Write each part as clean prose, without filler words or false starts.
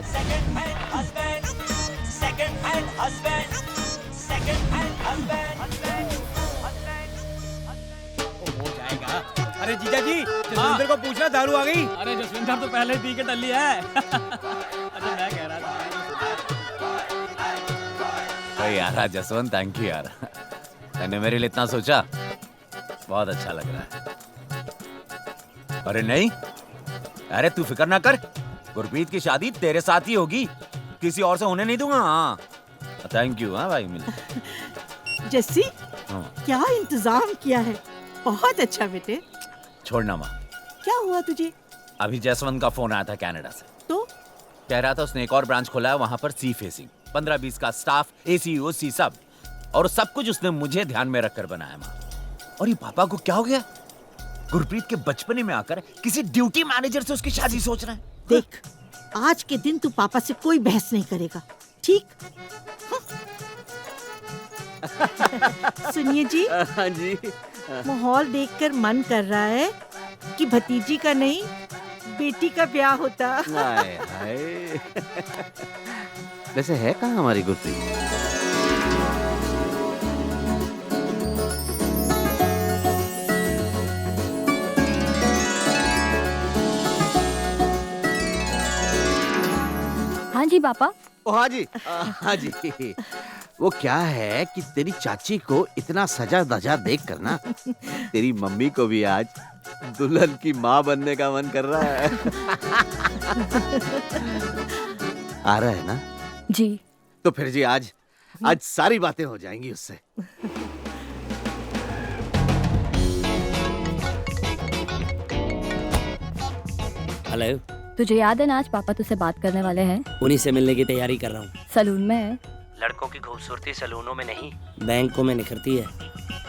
Second hand husband, second hand husband, second hand husband, हो जाएगा। अरे जीजा जी, जसविंदर को पूछना दारू आ गई। अरे जसविंदर तो पहले ही पी के टल्ली है। अच्छा मैं कह रहा था यार जसवंत, थैंक यू यार, तूने मेरे लिए इतना सोचा, बहुत अच्छा लग रहा है। अरे नहीं, अरे तू फिक्र ना कर, गुरप्रीत की शादी तेरे साथ ही होगी, किसी और से होने नहीं दूंगा। हाँ थैंक यू। हाँ भाई मिल। जस्सी, हाँ। क्या इंतजाम किया है, बहुत अच्छा बेटे। छोड़ना माँ। क्या हुआ तुझे? अभी जसवंत का फोन आया था कनाडा से, तो कह रहा था उसने एक और ब्रांच खोला है वहां पर, सी फेसिंग, 15-20 का स्टाफ, एसी ओसी सब, और सब कुछ उसने मुझे ध्यान में रखकर बनाया माँ। और ये पापा को क्या हो गया, गुरप्रीत के बचपने में आकर किसी ड्यूटी मैनेजर से उसकी शादी सोच रहे हैं। देख, आज के दिन तू पापा से कोई बहस नहीं करेगा, ठीक? सुनिए जी। हाँ जी। माहौल देखकर मन कर रहा है कि भतीजी का नहीं, बेटी का ब्याह होता। हाय हाय। वैसे है कहाँ हमारी गुरप्रीत? हाँ जी पापा। ओ हाँ जी, हाँ जी। वो क्या है कि तेरी चाची को इतना सजा धजा देख कर ना, तेरी मम्मी को भी आज दुल्हन की माँ बनने का मन कर रहा है। आ रहा है ना? जी। तो फिर जी आज सारी बातें हो जाएंगी उससे। हेलो। तुझे याद है ना आज पापा तुझसे बात करने वाले हैं? उन्हीं से मिलने की तैयारी कर रहा हूँ। सलून में है। लड़कों की खूबसूरती सलूनों में नहीं, बैंकों में निखरती है।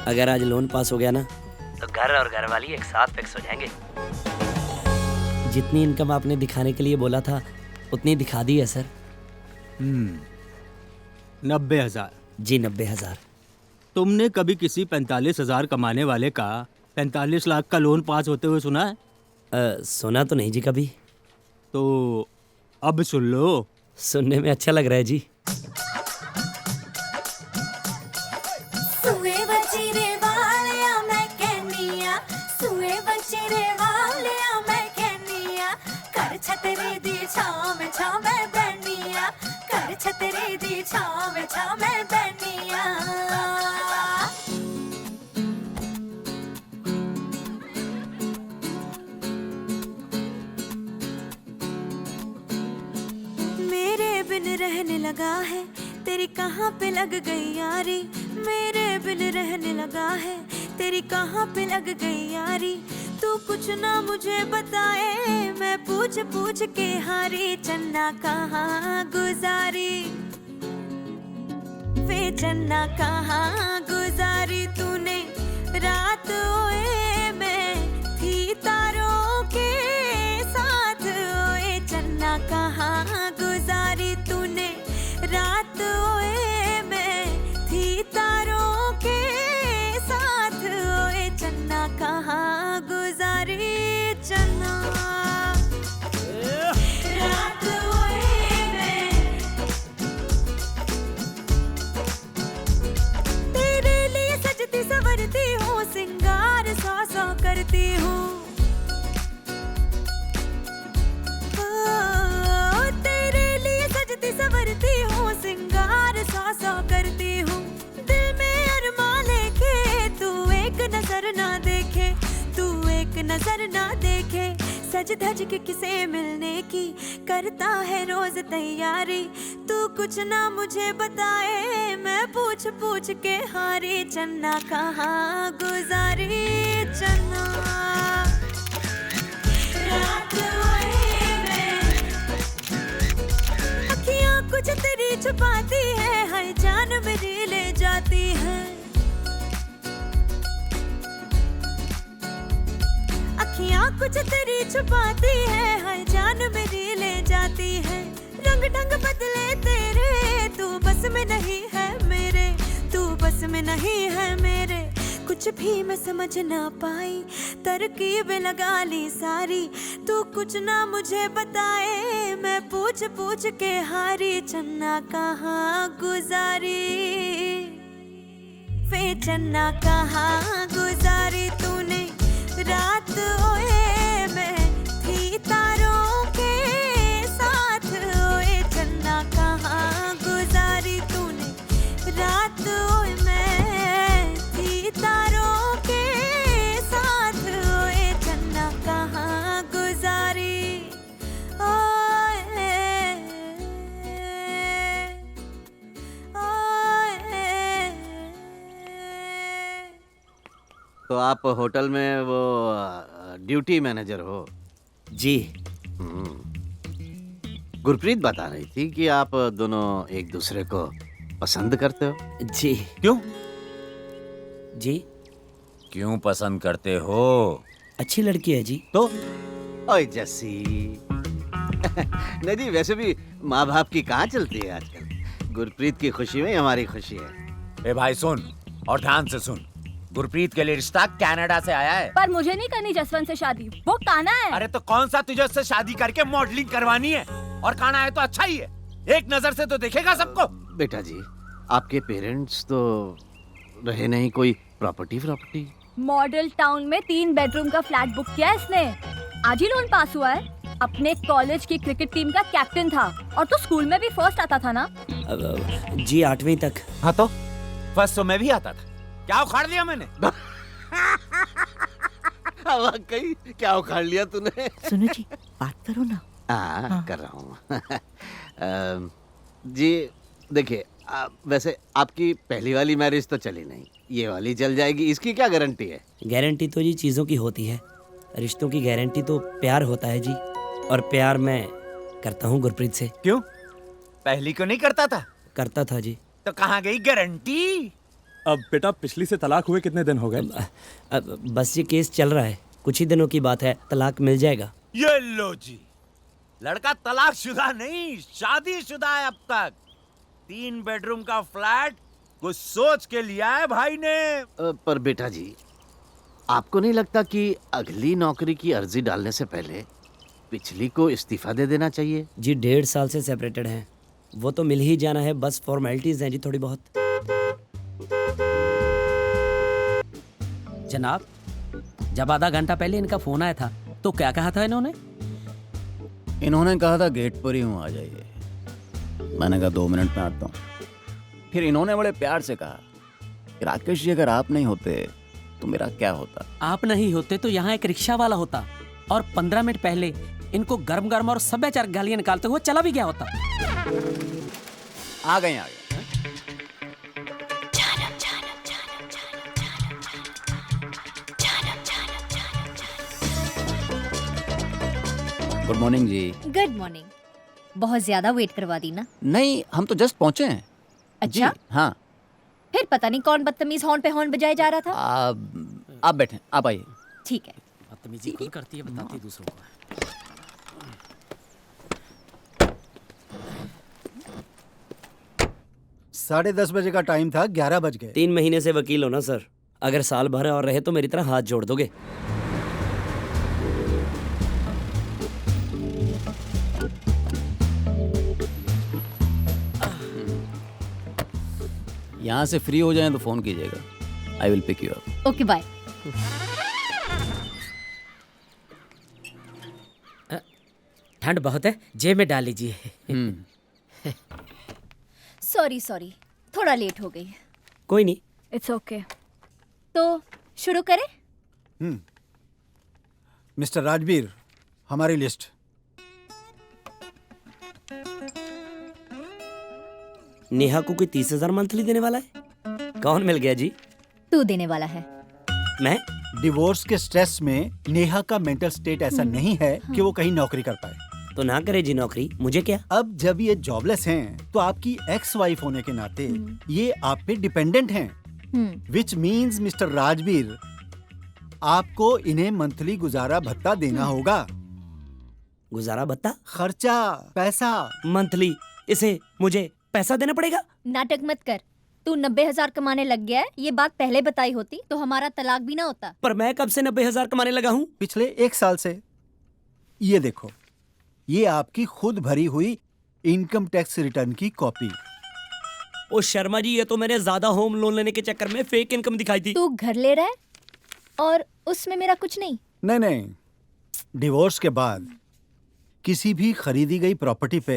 अगर आज लोन पास हो गया ना, तो घर और घरवाली एक साथ फिक्स हो जाएंगे। जितनी इनकम आपने दिखाने के लिए बोला था, उतनी दिखा दी है सर। 90,000। जी 90,000। तुमने कभी किसी 45,000 कमाने वाले का 45 लाख का लोन पास होते हुए सुना है? सुना तो नहीं जी कभी। तो अब सुन लो। सुनने में अच्छा लग रहा है जी। छतरी दी छाव में बैनिया। मेरे बिन रहने लगा है, तेरी कहाँ पे लग गई यारी। मेरे बिन रहने लगा है, तेरी कहाँ पे लग गई यारी। तू कुछ ना मुझे बताए, मैं पूछ पूछ के हारी। चन्ना कहाँ गुजारी वे, चन्ना कहाँ गुजारी तूने रात। ओए मैं थी तारों के साथ, ओए चन्ना कहाँ गुजारी तूने रात। ओए मैं थी तारों के साथ, ओए चन्ना कहाँ गुजारी। चन्ना रात ओए मैं तेरे लिए सजती संवरती हूँ, सिंगार सौ करती हूँ। तेरे लिए सजती संवरती हूँ, सिंगार सौ करती हूँ। दिल में अरमा लेके तू एक नजर ना देखे, तू एक नजर ना देखे। सज धज के किसे मिलने की करता है रोज तैयारी। तू कुछ ना मुझे बताए, मैं पूछ पूछ के हारी। चन्ना कहाँ गुजारी। चन्ना रात ओए मैं, अखियाँ कुछ तेरी छुपाती है, हर जान मेरी ले जाती है। अखियाँ कुछ तेरी छुपाती है, हर जान मेरी ले जाती है। रंग ढंग बदले तेरे, तू बस में नहीं है मेरे, तू बस में नहीं है मेरे। कुछ कुछ भी मैं समझ ना पाई, तरकीब लगा ली सारी, तू कुछ ना मुझे बताए, मैं पूछ पूछ के हारी, चन्ना कहाँ गुजारी, वे चन्ना कहाँ गुजारी तूने रात, ओए मैं थी तारों के साथ, ओए चन्ना कहाँ गुजारी तूने रात, ओए मैं थी तारों के साथ, ओए चन्ना कहाँ गुजारी, ओए ओए। तो आप होटल में वो ड्यूटी मैनेजर हो? जी। गुरप्रीत बता रही थी कि आप दोनों एक दूसरे को पसंद करते हो। जी। क्यों? जी। क्यों पसंद करते हो? अच्छी लड़की है जी। तो ओए जस्सी नहीं जी, वैसे भी माँ बाप की कहाँ चलती है आजकल। गुरप्रीत की खुशी में हमारी खुशी है। ए भाई सुन, और ध्यान से सुन, गुरप्रीत के लिए रिश्ता कनाडा से आया है। पर मुझे नहीं करनी जसवंत से शादी, वो काना है। अरे तो कौन सा तुझे उससे शादी करके मॉडलिंग करवानी है? और काना है तो अच्छा ही है, एक नजर से तो देखेगा सबको। बेटा जी, आपके पेरेंट्स तो रहे नहीं कोई प्रॉपर्टी? मॉडल टाउन में 3 बेडरूम का फ्लैट बुक किया है इसने, आज ही लोन पास हुआ है। अपने कॉलेज की क्रिकेट टीम का कैप्टन था, और तो स्कूल में भी फर्स्ट आता था ना। जी 8वीं तक। हाँ तो फर्स्ट तो मैं भी आता था, क्या उखाड़ लिया मैंने? वाकई क्या उखाड़ लिया तूने? सुनो जी, बात करो ना। हाँ कर रहा हूँ। जी देखिए, वैसे आपकी पहली वाली मैरिज तो चली नहीं, ये वाली चल जाएगी, इसकी क्या गारंटी है? गारंटी तो जी चीज़ों की होती है, रिश्तों की गारंटी तो प्यार होता है जी, और प्यार मैं करता हूँ गुरप्रीत से। क्यों? पहली को नहीं करता था? करता था जी। तो कहाँ गई गारंटी? अब बेटा पिछली से तलाक हुए कितने दिन हो गए? अब बस ये केस चल रहा है, कुछ ही दिनों की बात है, तलाक मिल जाएगा। ये लो जी, लड़का तलाकशुदा नहीं शादीशुदा है अब तक। 3 बेडरूम का फ्लैट कुछ सोच के लिया है भाई ने। पर बेटा जी, आपको नहीं लगता कि अगली नौकरी की अर्जी डालने से पहले पिछली को इस्तीफा दे देना चाहिए? जी 1.5 साल से सेपरेटेड हैं, वो तो मिल ही जाना है, बस फॉर्मेलिटीज हैं जी थोड़ी बहुत। जनाब, जब आधा घंटा पहले इनका फोन आया था तो क्या कहा था इन्होंने? इन्होंने कहा था गेट पर ही हूँ, आ जाइए। मैंने कहा 2 मिनट में आता हूँ। फिर इन्होंने बड़े प्यार से कहा कि राकेश जी अगर आप नहीं होते तो मेरा क्या होता? आप नहीं होते तो यहाँ एक रिक्शा वाला होता, और 15 मिनट पहले इनको गर्म गर्म और सभ्याचार गालियां निकालते हुए चला भी गया होता। आ गए। गुड मॉर्निंग जी। Good morning. बहुत ज्यादा वेट करवा दी ना? नहीं, हम तो जस्ट पहुंचे हैं। अच्छा जी, हाँ। फिर पता नहीं कौन बदतमीज हॉर्न पे हॉर्न बजाए जा रहा था। आप बैठें, आप आइए। ठीक है। बदतमीजी खुद करती है, बताती है दूसरों को। 10:30 बजे का टाइम था, 11 बज गए। 3 महीने से वकील हो ना सर, अगर साल भर और रहे तो मेरी तरह हाथ जोड़ दोगे। यहाँ से फ्री हो जाएं तो फोन कीजिएगा। I will pick you up. Okay bye. ठंड बहुत है, जेब में डाल लीजिए। सॉरी थोड़ा लेट हो गई। कोई नहीं, इट्स ओके। तो शुरू करें? मिस्टर राजवीर, हमारी लिस्ट। नेहा को कोई 30,000 मंथली देने वाला है? कौन मिल गया जी? तू देने वाला है। मैं? डिवोर्स के स्ट्रेस में नेहा का मेंटल स्टेट ऐसा नहीं है कि वो कहीं नौकरी कर पाए। तो ना करे जी नौकरी, मुझे क्या। अब जब ये जॉबलेस हैं, तो आपकी एक्स वाइफ होने के नाते ये आप पे डिपेंडेंट हैं, विच मीन्स मिस्टर राजवीर, आपको इन्हें मंथली गुजारा भत्ता देना होगा। गुजारा भत्ता? खर्चा, पैसा। मंथली इसे मुझे पैसा देना पड़ेगा? नाटक मत कर, तू 90,000 कमाने लग गया है, ये बात पहले बताई होती तो हमारा तलाक भी ना होता। पर मैं कब से 90,000 कमाने लगा हूँ? पिछले 1 साल से। ये देखो, ये आपकी खुद भरी हुई इनकम टैक्स रिटर्न की कॉपी। ओ शर्मा जी, ये तो मैंने ज्यादा होम लोन लेने के चक्कर में फेक इनकम दिखाई थी। तू घर ले रहा है और उसमें मेरा कुछ नहीं। नहीं, डिवोर्स के बाद किसी भी खरीदी गई प्रॉपर्टी पे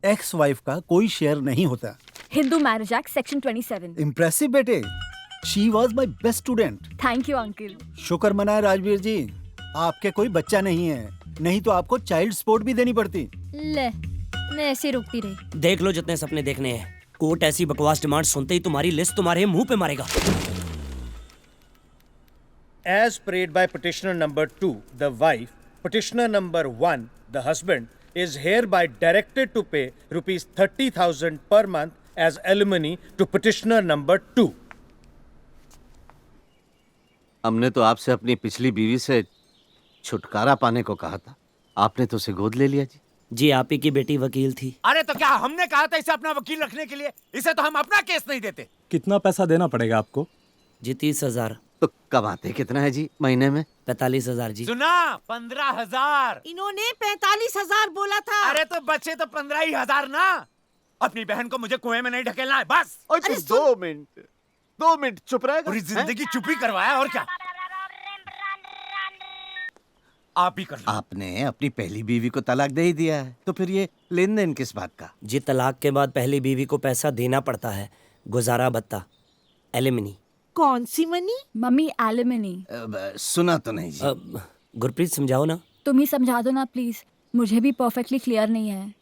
एक्स वाइफ का कोई शेयर नहीं होता। Hindu marriage act section 27। Impressive बेटे, she was my best student. Thank you uncle. शुक्र मनाए राजवीर जी, आपके कोई बच्चा नहीं है, नहीं तो आपको चाइल्ड सपोर्ट भी देनी पड़ती। ले, मैं ऐसे रुकती रही। देख लो जितने सपने देखने हैं, कोर्ट ऐसी बकवास डिमांड सुनते ही तुम्हारी लिस्ट तुम्हारे मुंह पे मारेगा। As prayed by petitioner number 2, the wife, petitioner number 1, the husband, is hereby directed to pay rupees 30,000 per month as alimony to petitioner number 2. हमने तो आपसे अपनी पिछली बीवी से छुटकारा पाने को कहा था, आपने तो उसे गोद ले लिया जी। जी, आप ही की बेटी वकील थी। अरे तो क्या हमने कहा था इसे अपना वकील रखने के लिए? इसे तो हम अपना केस नहीं देते। कितना पैसा देना पड़ेगा आपको? जी 30,000। तो कमाते कितना है जी महीने में? 45,000 जी। सुना, 15,000। इन्होंने 45,000 बोला था। अरे तो बचे तो 15,000 ना। अपनी बहन को मुझे कुएं में नहीं ढकेलना है, बस। अरे 2 मिनट चुप रहेगा? पूरी जिंदगी चुप ही करवाया, और क्या। आप ही कर लो। आपने अपनी पहली बीवी को तलाक दे ही दिया है, तो फिर ये लेन देन किस बात का? जी, तलाक के बाद पहली बीवी को पैसा देना पड़ता है, गुजारा भत्ता, एलिमनी। कौन सी मनी? Mummy alimony. सुना तो नहीं जी। गुरप्रीत समझाओ ना। तुम ही समझा दो ना प्लीज, मुझे भी परफेक्टली क्लियर नहीं है।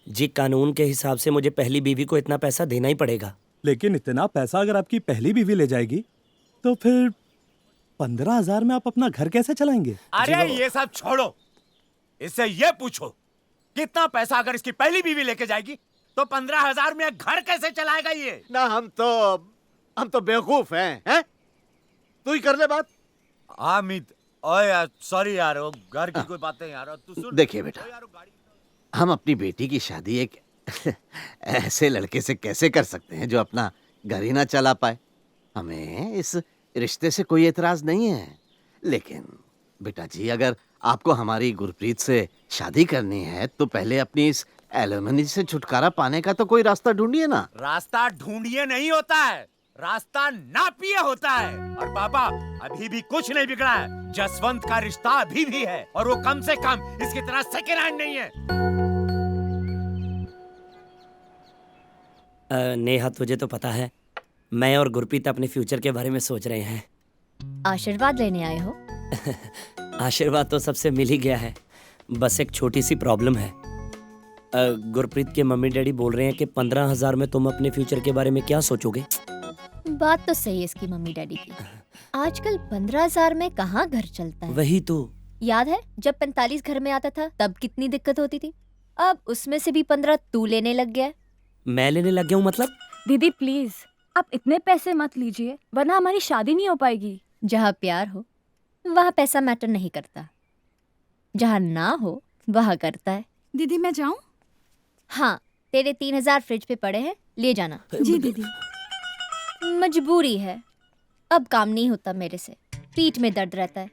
जी, कानून के हिसाब से मुझे पहली बीवी को इतना पैसा देना ही पड़ेगा। लेकिन इतना पैसा अगर आपकी पहली बीवी ले जाएगी तो फिर 15,000 में आप अपना घर कैसे चलाएंगे? अरे ये सब छोड़ो, इससे ये पूछो कितना पैसा अगर इसकी पहली बीवी लेके जाएगी तो 15,000 में घर कैसे चलाएगा ये? ना हम तो बेवकूफ हैं? तू ही कर ले बात। अमित, ओए यार, सॉरी यार, वो घर की कोई बातें यार, तू सुन। देखिए बेटा, हम अपनी बेटी की शादी एक ऐसे लड़के से कैसे कर सकते हैं जो अपना घर ही ना चला पाए? हमें इस रिश्ते से कोई एतराज नहीं है, लेकिन बेटा जी, अगर आपको हमारी गुरप्रीत से शादी करनी है तो पहले अपनी इस एलिमनी से छुटकारा पाने का तो कोई रास्ता ढूंढिए ना। रास्ता ढूंढिए नहीं होता है, रास्ता नापिए होता है। और पापा, अभी भी कुछ नहीं बिगड़ा है। जसवंत का रिश्ता अभी भी है, और वो कम से कम इसकी तरह सेकेंड हैंड नहीं है। नेहा, तुझे तो पता है मैं और गुरप्रीत अपने फ्यूचर के बारे में सोच रहे हैं। आशीर्वाद लेने आए हो? आशीर्वाद तो सबसे मिल ही गया है, बस एक छोटी सी प्रॉब्लम है। गुरप्रीत के मम्मी डैडी बोल रहे हैं कि 15,000 में तुम अपने फ्यूचर के बारे में क्या सोचोगे? बात तो सही है इसकी मम्मी डैडी की। आजकल 15,000 में कहाँ घर चलता है? वही तो। याद है जब 45 घर में आता था तब कितनी दिक्कत होती थी? अब उसमें से भी 15 तू लेने लग गया है। मैं लेने लग गया हूँ मतलब? दीदी प्लीज, आप इतने पैसे मत लीजिए, वरना हमारी शादी नहीं हो पाएगी। जहाँ प्यार हो वहाँ पैसा मैटर नहीं करता, जहाँ ना हो वहाँ करता है। दीदी मैं जाऊँ? हाँ, तेरे 3,000 फ्रिज पे पड़े हैं, ले जाना। जी दीदी। मजबूरी है, अब काम नहीं होता मेरे से, पीठ में दर्द रहता है।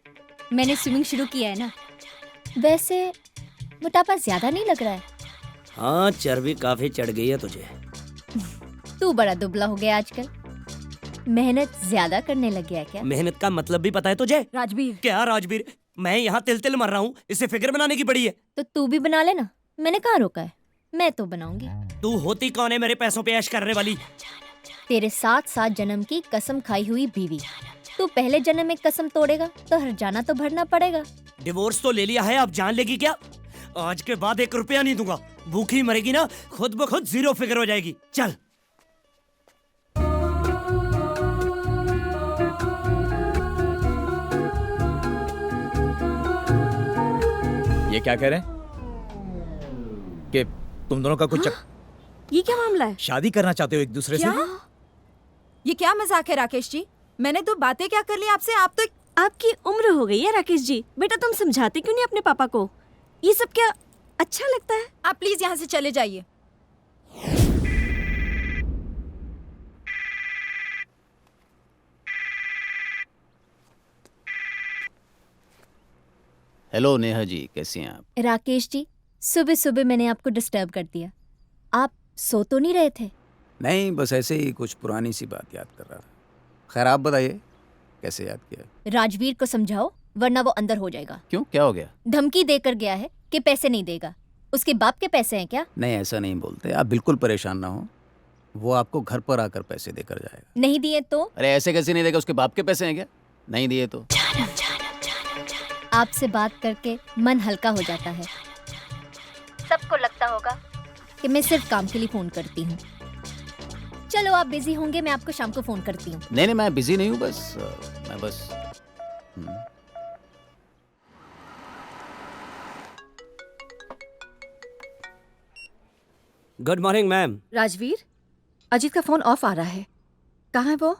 मैंने स्विमिंग शुरू किया है ना। वैसे मोटापा ज्यादा नहीं लग रहा है? हाँ, चर्बी काफी चढ़ गई है तुझे। तू बड़ा दुबला हो गया आजकल, मेहनत ज्यादा करने लग गया है क्या? मेहनत का मतलब भी पता है तुझे? राजवीर। क्या राजवीर? मैं यहाँ तिल तिल मर रहा हूँ, इसे फिगर बनाने की पड़ी है। तो तू भी बना लेना, मैंने कहाँ रोका है, मैं तो बनाऊंगी। तू होती कौन है मेरे पैसों पे ऐश करने वाली? तेरे 7 जन्म की कसम खाई हुई बीवी। तू पहले जन्म में कसम तोड़ेगा तो हर जाना तो भरना पड़ेगा। डिवोर्स तो ले लिया है, अब जान लेगी क्या? आज के बाद 1 रुपया नहीं दूंगा। भूखी मरेगी ना, खुद ब खुद 0 फिगर हो जाएगी। चल। ये क्या कह रहे हैं कि तुम दोनों का कुछ ये क्या मामला है? शादी करना चाहते हो एक दूसरे से? ये क्या मजाक है राकेश जी? मैंने तो बातें क्या कर ली आपसे, आप तो आपकी उम्र हो गई है राकेश जी। बेटा तुम समझाते क्यों नहीं अपने पापा को? ये सब क्या अच्छा लगता है? आप प्लीज यहाँ से चले जाइए। हेलो नेहा जी, कैसी हैं आप? राकेश जी, सुबह सुबह मैंने आपको डिस्टर्ब कर दिया। आप सो तो नहीं रहे थे? नहीं, बस ऐसे ही कुछ पुरानी सी बात याद कर रहा था। खैर आप बताइए, कैसे याद किया? राजवीर को समझाओ, वरना वो अंदर हो जाएगा। क्यों, क्या हो गया? धमकी देकर गया है कि पैसे नहीं देगा। उसके बाप के पैसे हैं क्या? नहीं, ऐसा नहीं बोलते। आप बिल्कुल परेशान ना हो, वो आपको घर पर आकर पैसे देकर जाएगा। नहीं दिए तो? अरे ऐसे कैसे नहीं देगा? उसके बाप के पैसे हैं क्या? नहीं दिए तो? आपसे बात करके मन हल्का हो जाता है। सबको लगता होगा कि मैं सिर्फ काम के लिए फोन करती हूँ। चलो आप बिजी होंगे, मैं आपको शाम को फोन करती हूँ। नहीं, मैं बिजी नहीं हूँ, मैं बस good morning ma'am. Rajveer, Ajit का फोन ऑफ आ रहा है। कहाँ है वो?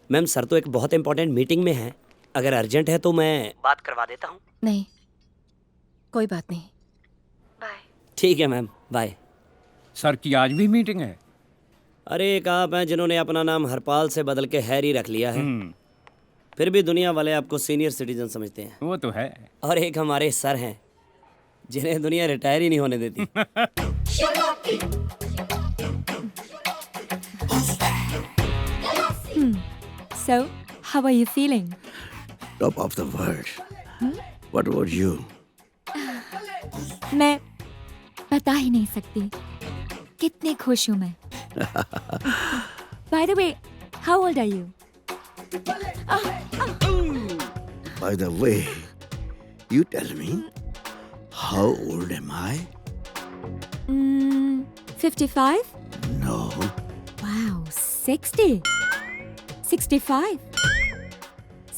मैम सर तो एक बहुत इंपॉर्टेंट मीटिंग में है, अगर अर्जेंट है तो मैं बात करवा देता हूँ। नहीं, कोई बात नहीं। ठीक है मैम, बाय। सर की आज भी मीटिंग है? अरे एक आप हैं जिन्होंने अपना नाम हरपाल से बदल के हैरी रख लिया है, फिर भी दुनिया वाले आपको सीनियर सिटीजन समझते हैं। वो तो है। और एक हमारे सर हैं जिन्हें दुनिया रिटायर ही नहीं होने देती। So, how are you feeling? Top of the world. What about you? मैं बता ही नहीं सकती कितनी खुश हूँ मैं। By the way, how old are you? By the way, you tell me, how old am I? 55? No. Wow, 60. 65.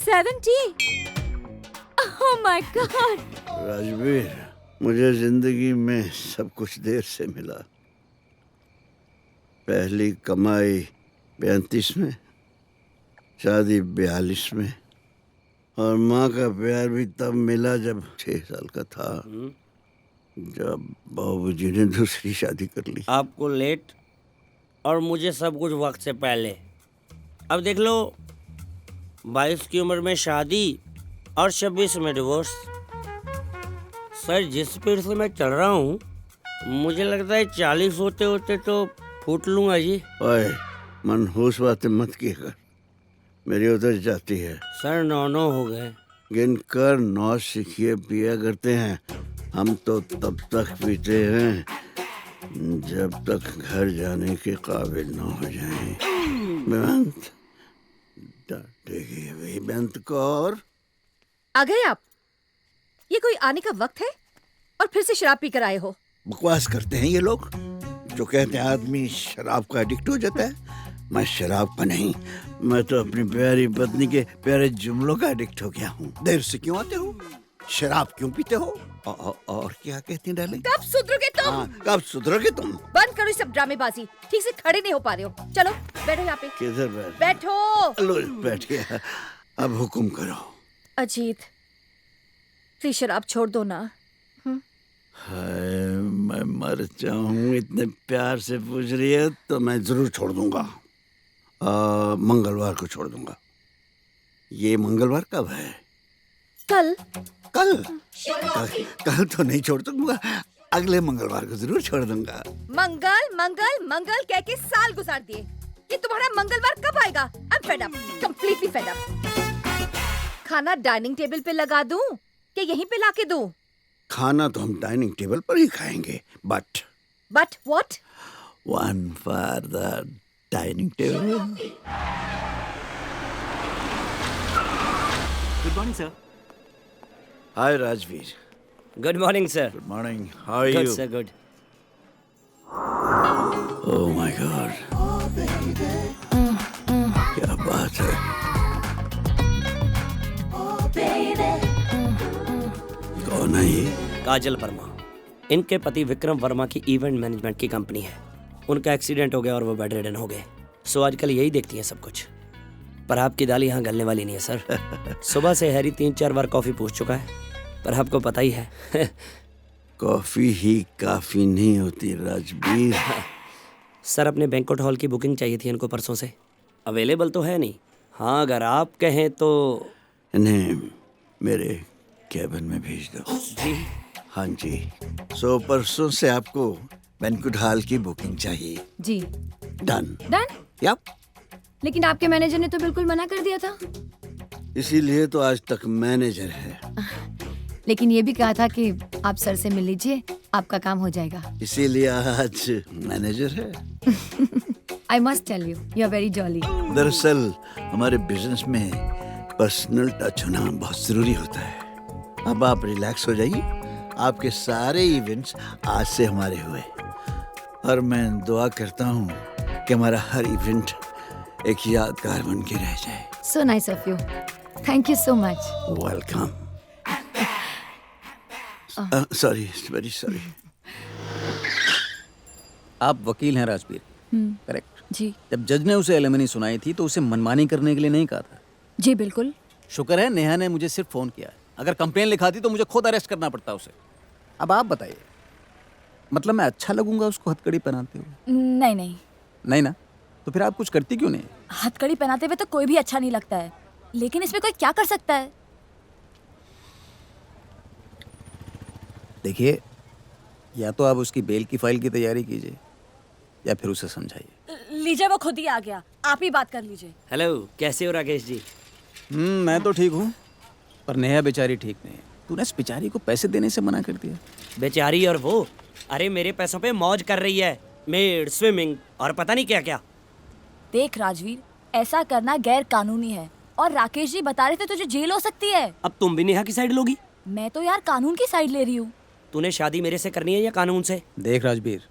70. Oh my God. Rajveer, मुझे जिंदगी में सब कुछ देर से मिला। पहली कमाई 35 में, शादी 42 में, और माँ का प्यार भी तब मिला जब 6 साल का था, जब बाबूजी ने दूसरी शादी कर ली। आपको लेट और मुझे सब कुछ वक्त से पहले। अब देख लो, 22 की उम्र में शादी और 26 में डिवोर्स। सर जिस स्पीड से मैं चल रहा हूँ, मुझे लगता है 40 होते होते तो फूट लूंगा जी। ओए, मनहूस बातें मत किया कर, मेरी उधर जाती है। सर 9 हो गए। गिनकर 9 सीखिए पिया करते हैं। हम तो तब तक पीते हैं जब तक घर जाने के काबिल न हो जाएं। बेअंत, डांटेगी अभी बेअंत को। और आ गए आप? ये कोई आने का वक्त है और फिर से शराब पी कर आए हो? बकवास करते हैं ये लोग जो कहते हैं आदमी शराब का एडिक्ट हो जाता है। मैं शराब का नहीं, मैं तो अपनी प्यारी पत्नी के प्यारे जुमलों का एडिक्ट हो गया हूँ। देर से क्यों आते हो? शराब क्यों पीते हो? और क्या कहती हैं डार्लिंग? कब सुधरोगे तुम? कब सुधरोगे तुम? बंद करो ये सब ड्रामेबाजी। ठीक से खड़े नहीं हो पा रहे हो। चलो बैठो यहाँ पे। किधर बैठो। लो, बैठ गया। अब हुक्म करो। अजीत, प्लीज शराब छोड़ दो ना। हाय, मैं मर जाऊं, इतने प्यार से पूछ रही है तो मैं जरूर छोड़ दूंगा। मंगलवार को छोड़ दूंगा। ये मंगलवार कब है? कल। कल तो नहीं छोड़ दूंगा, अगले मंगलवार को जरूर छोड़ दूंगा। मंगल मंगल मंगल कह के साल गुजार दिए। ये तुम्हारा मंगलवार कब आएगा? I'm fed up, completely fed up। खाना डाइनिंग टेबल पे लगा दूं कि यहीं पे लाके दूं? खाना तो हम डाइनिंग टेबल पर ही खाएंगे, but what? One for the dining table. Good morning, sir. Hi, Rajveer. Good morning, sir. Good morning. How are Good, you? sir, good. Oh my God. क्या बात है? कौन है ये? काजल वर्मा। इनके पति विक्रम वर्मा की इवेंट मैनेजमेंट की कंपनी है। उनका एक्सीडेंट हो गया और वो बेड रिडन हो गए। सो आजकल यही देखती हैं सब कुछ। पर आपकी दाल यहाँ गलने वाली नहीं है सर। सुबह से हैरी 3-4 बार कॉफी पूछ चुका है, पर आपको पता ही है। कॉफी ही काफी नहीं होती राजवीर। सर अपने बैंक्वेट हॉल की बुकिंग चाहिए थी इनको परसों से। अवेलेबल तो है नहीं। हाँ अगर आप कहें तो। इन्हें मेरे कैबिन में भेज दो। जी। हाँ जी। सो परसों से आपको बैंक्वेट हॉल की बुकिंग चाहिए। जी। डन। डन। यप। लेकिन आपके मैनेजर ने तो बिल्कुल मना कर दिया था। इसीलिए तो आज तक मैनेजर है। लेकिन ये भी कहा था कि आप सर से मिल लीजिए, आपका काम हो जाएगा। इसीलिए आज मैनेजर है। I must tell you, you are very jolly. दरअसल हमारे बिजनेस में पर्सनल टच होना बहुत जरूरी होता है। अब आप रिलैक्स हो जाइए। आपके सारे इवेंट्स आज से हमारे हुए और मैं दुआ करता हूँ कि हमारा हर इवेंट एक यादगार बन के रह जाए। So nice of you. Thank you so much. Welcome. Sorry, very sorry. आप वकील हैं राजवीर, करेक्ट? जी। जब जज ने उसे एलिमनी सुनाई थी तो उसे मनमानी करने के लिए नहीं कहा था। जी बिल्कुल। शुक्र है नेहा ने मुझे सिर्फ फोन किया है। अगर कंप्लेन लिखाती तो मुझे खुद अरेस्ट करना पड़ता उसे। अब आप बताइए, मतलब मैं अच्छा लगूंगा उसको हथकड़ी पहनाते हुए? नहीं नहीं, नहीं ना, तो फिर आप कुछ करती क्यों नहीं? हथकड़ी पहनाते हुए तो कोई भी अच्छा नहीं लगता है, लेकिन इसमें कोई क्या कर सकता है? देखिए, या तो आप उसकी बेल की फाइल की तैयारी कीजिए या फिर उसे समझाइए। लीजिए, वो खुद ही आ गया, आप ही बात कर लीजिए। हेलो, कैसे हो राकेश जी? मैं तो ठीक हूँ, पर नेहा बेचारी ठीक नहीं है। तूने इस बेचारी को पैसे देने से मना कर दिया। बेचारी और वो? अरे मेरे पैसों पे मौज कर रही है, मेड, स्विमिंग और पता नहीं क्या क्या। देख राजवीर, ऐसा करना गैर कानूनी है और राकेश जी बता रहे थे तुझे जेल हो सकती है। अब तुम भी नेहा की साइड लोगी? मैं तो यार कानून की साइड ले रही हूँ। तूने शादी मेरे से करनी है या कानून से? देख राजवीर,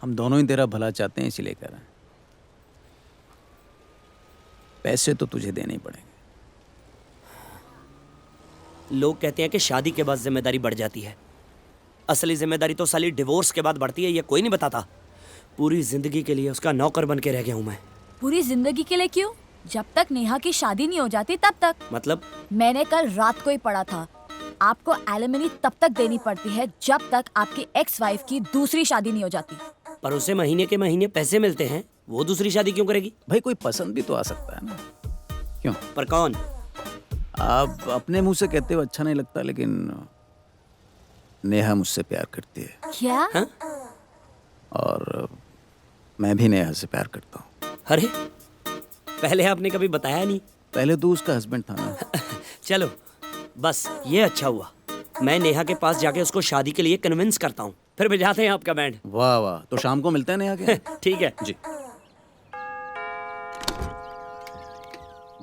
हम दोनों ही तेरा भला चाहते हैं, इसीलिए कर रहे हैं। पैसे तो तुझे देने ही पड़ेंगे। लोग कहते हैं कि शादी के बाद जिम्मेदारी बढ़ जाती है। असली जिम्मेदारी तो साली डिवोर्स के बाद बढ़ती है, ये कोई नहीं बताता। पूरी जिंदगी के लिए उसका नौकर बन के रह गया हूँ मैं। पूरी जिंदगी के लिए क्यों? जब तक नेहा की शादी नहीं हो जाती तब तक। मतलब? मैंने कल रात को ही पढ़ा था, आपको एलिमनी तब तक देनी पड़ती है जब तक आपकी एक्स वाइफ की दूसरी शादी नहीं हो जाती। पर उसे महीने के महीने पैसे मिलते हैं, वो दूसरी शादी क्यों करेगी? भाई कोई पसंद भी तो आ सकता है ना। क्यों? पर कौन? आप अपने मुंह से कहते हो अच्छा नहीं लगता, लेकिन नेहा मुझसे प्यार करती है। क्या? हा? और मैं भी नेहा से प्यार करता हूँ। अरे पहले आपने कभी बताया नहीं। पहले तो उसका हस्बैंड था ना। चलो बस ये अच्छा हुआ, मैं नेहा के पास जाके उसको शादी के लिए कन्विंस करता हूँ, फिर बजाते हैं आपका बैंड। वाह वाह, तो शाम को मिलते हैं नेहा के। ठीक है जी।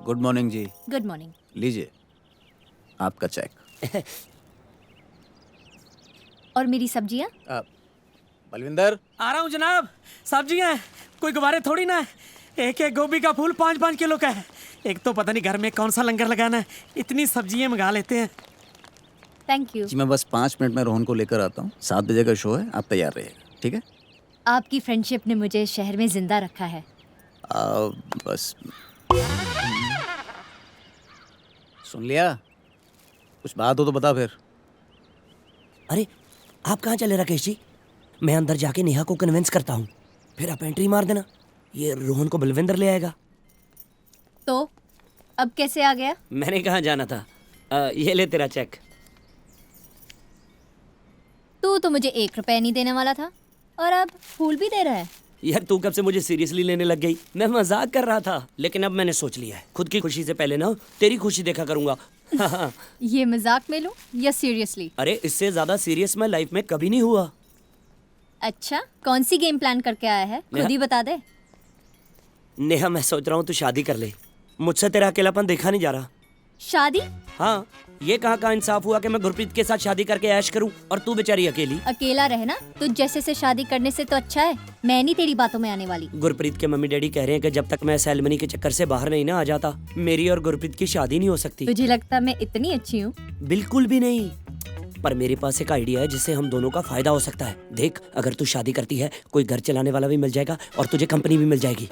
गुड मॉर्निंग जी। Good morning. लीजिए आपका चेक। और मेरी सब्जियाँ? बलविंदर। आ रहा हूँ जनाब। सब्जियाँ कोई गुब्बारे थोड़ी ना, एक एक गोभी का फूल 5-5 किलो का है। एक तो पता नहीं घर में कौन सा लंगर लगाना है, इतनी सब्जियाँ मंगा लेते हैं। थैंक यू जी मैं बस 5 मिनट में रोहन को लेकर आता हूँ। 7 बजे का शो है, आप तैयार रहिएगा, ठीक है? आपकी फ्रेंडशिप ने मुझे शहर में जिंदा रखा है। बस सुन लिया? कुछ बात हो तो बता फिर। अरे आप कहाँ चले राकेश जी? मैं अंदर जाके नेहा को कन्विंस करता हूँ, फिर आप एंट्री मार देना, ये रोहन को बलविंदर ले आएगा। तो अब कैसे आ गया? मैंने कहाँ जाना था। ये ले तेरा चेक। तू तो मुझे 1 रुपया नहीं देने वाला था और अब फूल भी दे रहा है। यार तू कब से मुझे सीरियसली लेने लग गई? मैं मजाक कर रहा था, लेकिन अब मैंने सोच लिया है खुद की खुशी से पहले ना तेरी खुशी देखा करूंगा। ये मजाक में लूं या सीरियसली? अरे इससे ज्यादा सीरियस मैं लाइफ में कभी नहीं हुआ। अच्छा, कौन सी गेम प्लान करके आया है? खुद ही बता दे। नेहा मैं सोच रहा हूँ तू शादी कर ले, मुझसे तेरा अकेलापन देखा नहीं जा रहा। शादी? हाँ, ये कहाँ का इंसाफ हुआ कि मैं गुरप्रीत के साथ शादी करके ऐश करूं और तू बेचारी अकेली। अकेला रहना तुझ जैसे से शादी करने से तो अच्छा है। मैं नहीं तेरी बातों में आने वाली। गुरप्रीत के मम्मी डैडी कह रहे हैं कि जब तक मैं सेरेमनी के चक्कर से बाहर नहीं ना आ जाता, मेरी और गुरप्रीत की शादी नहीं हो सकती। तुझे लगता मैं इतनी अच्छी हूँ? बिल्कुल भी नहीं, पर मेरे पास एक आइडिया है जिससे हम दोनों का फायदा हो सकता है। देख, अगर तू शादी करती है कोई घर चलाने वाला भी मिल जाएगा और तुझे कंपनी भी मिल जाएगी।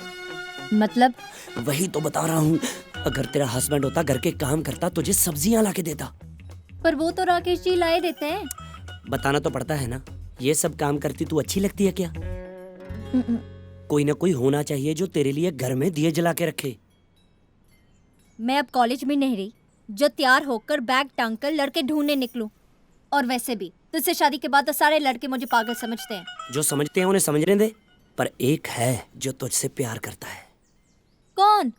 मतलब? वही तो बता रहा हूँ, अगर तेरा हस्बैंड होता, घर के काम करता, तुझे सब्जियां ला के देता। पर वो तो राकेश जी लाए देते हैं। बताना तो पड़ता है ना। ये सब काम करती तू अच्छी लगती है क्या? कोई ना कोई होना चाहिए जो तेरे लिए घर में दिए जला के रखे। मैं अब कॉलेज में नहीं रही, जो तैयार होकर बैग टांग कर लड़के ढूंढने निकलूं। और वैसे भी तुझसे शादी के बाद तो सारे लड़के मुझे पागल समझते हैं। जो समझते हैं उन्हें समझने दे, पर एक है जो तुझसे प्यार करता है। कौन?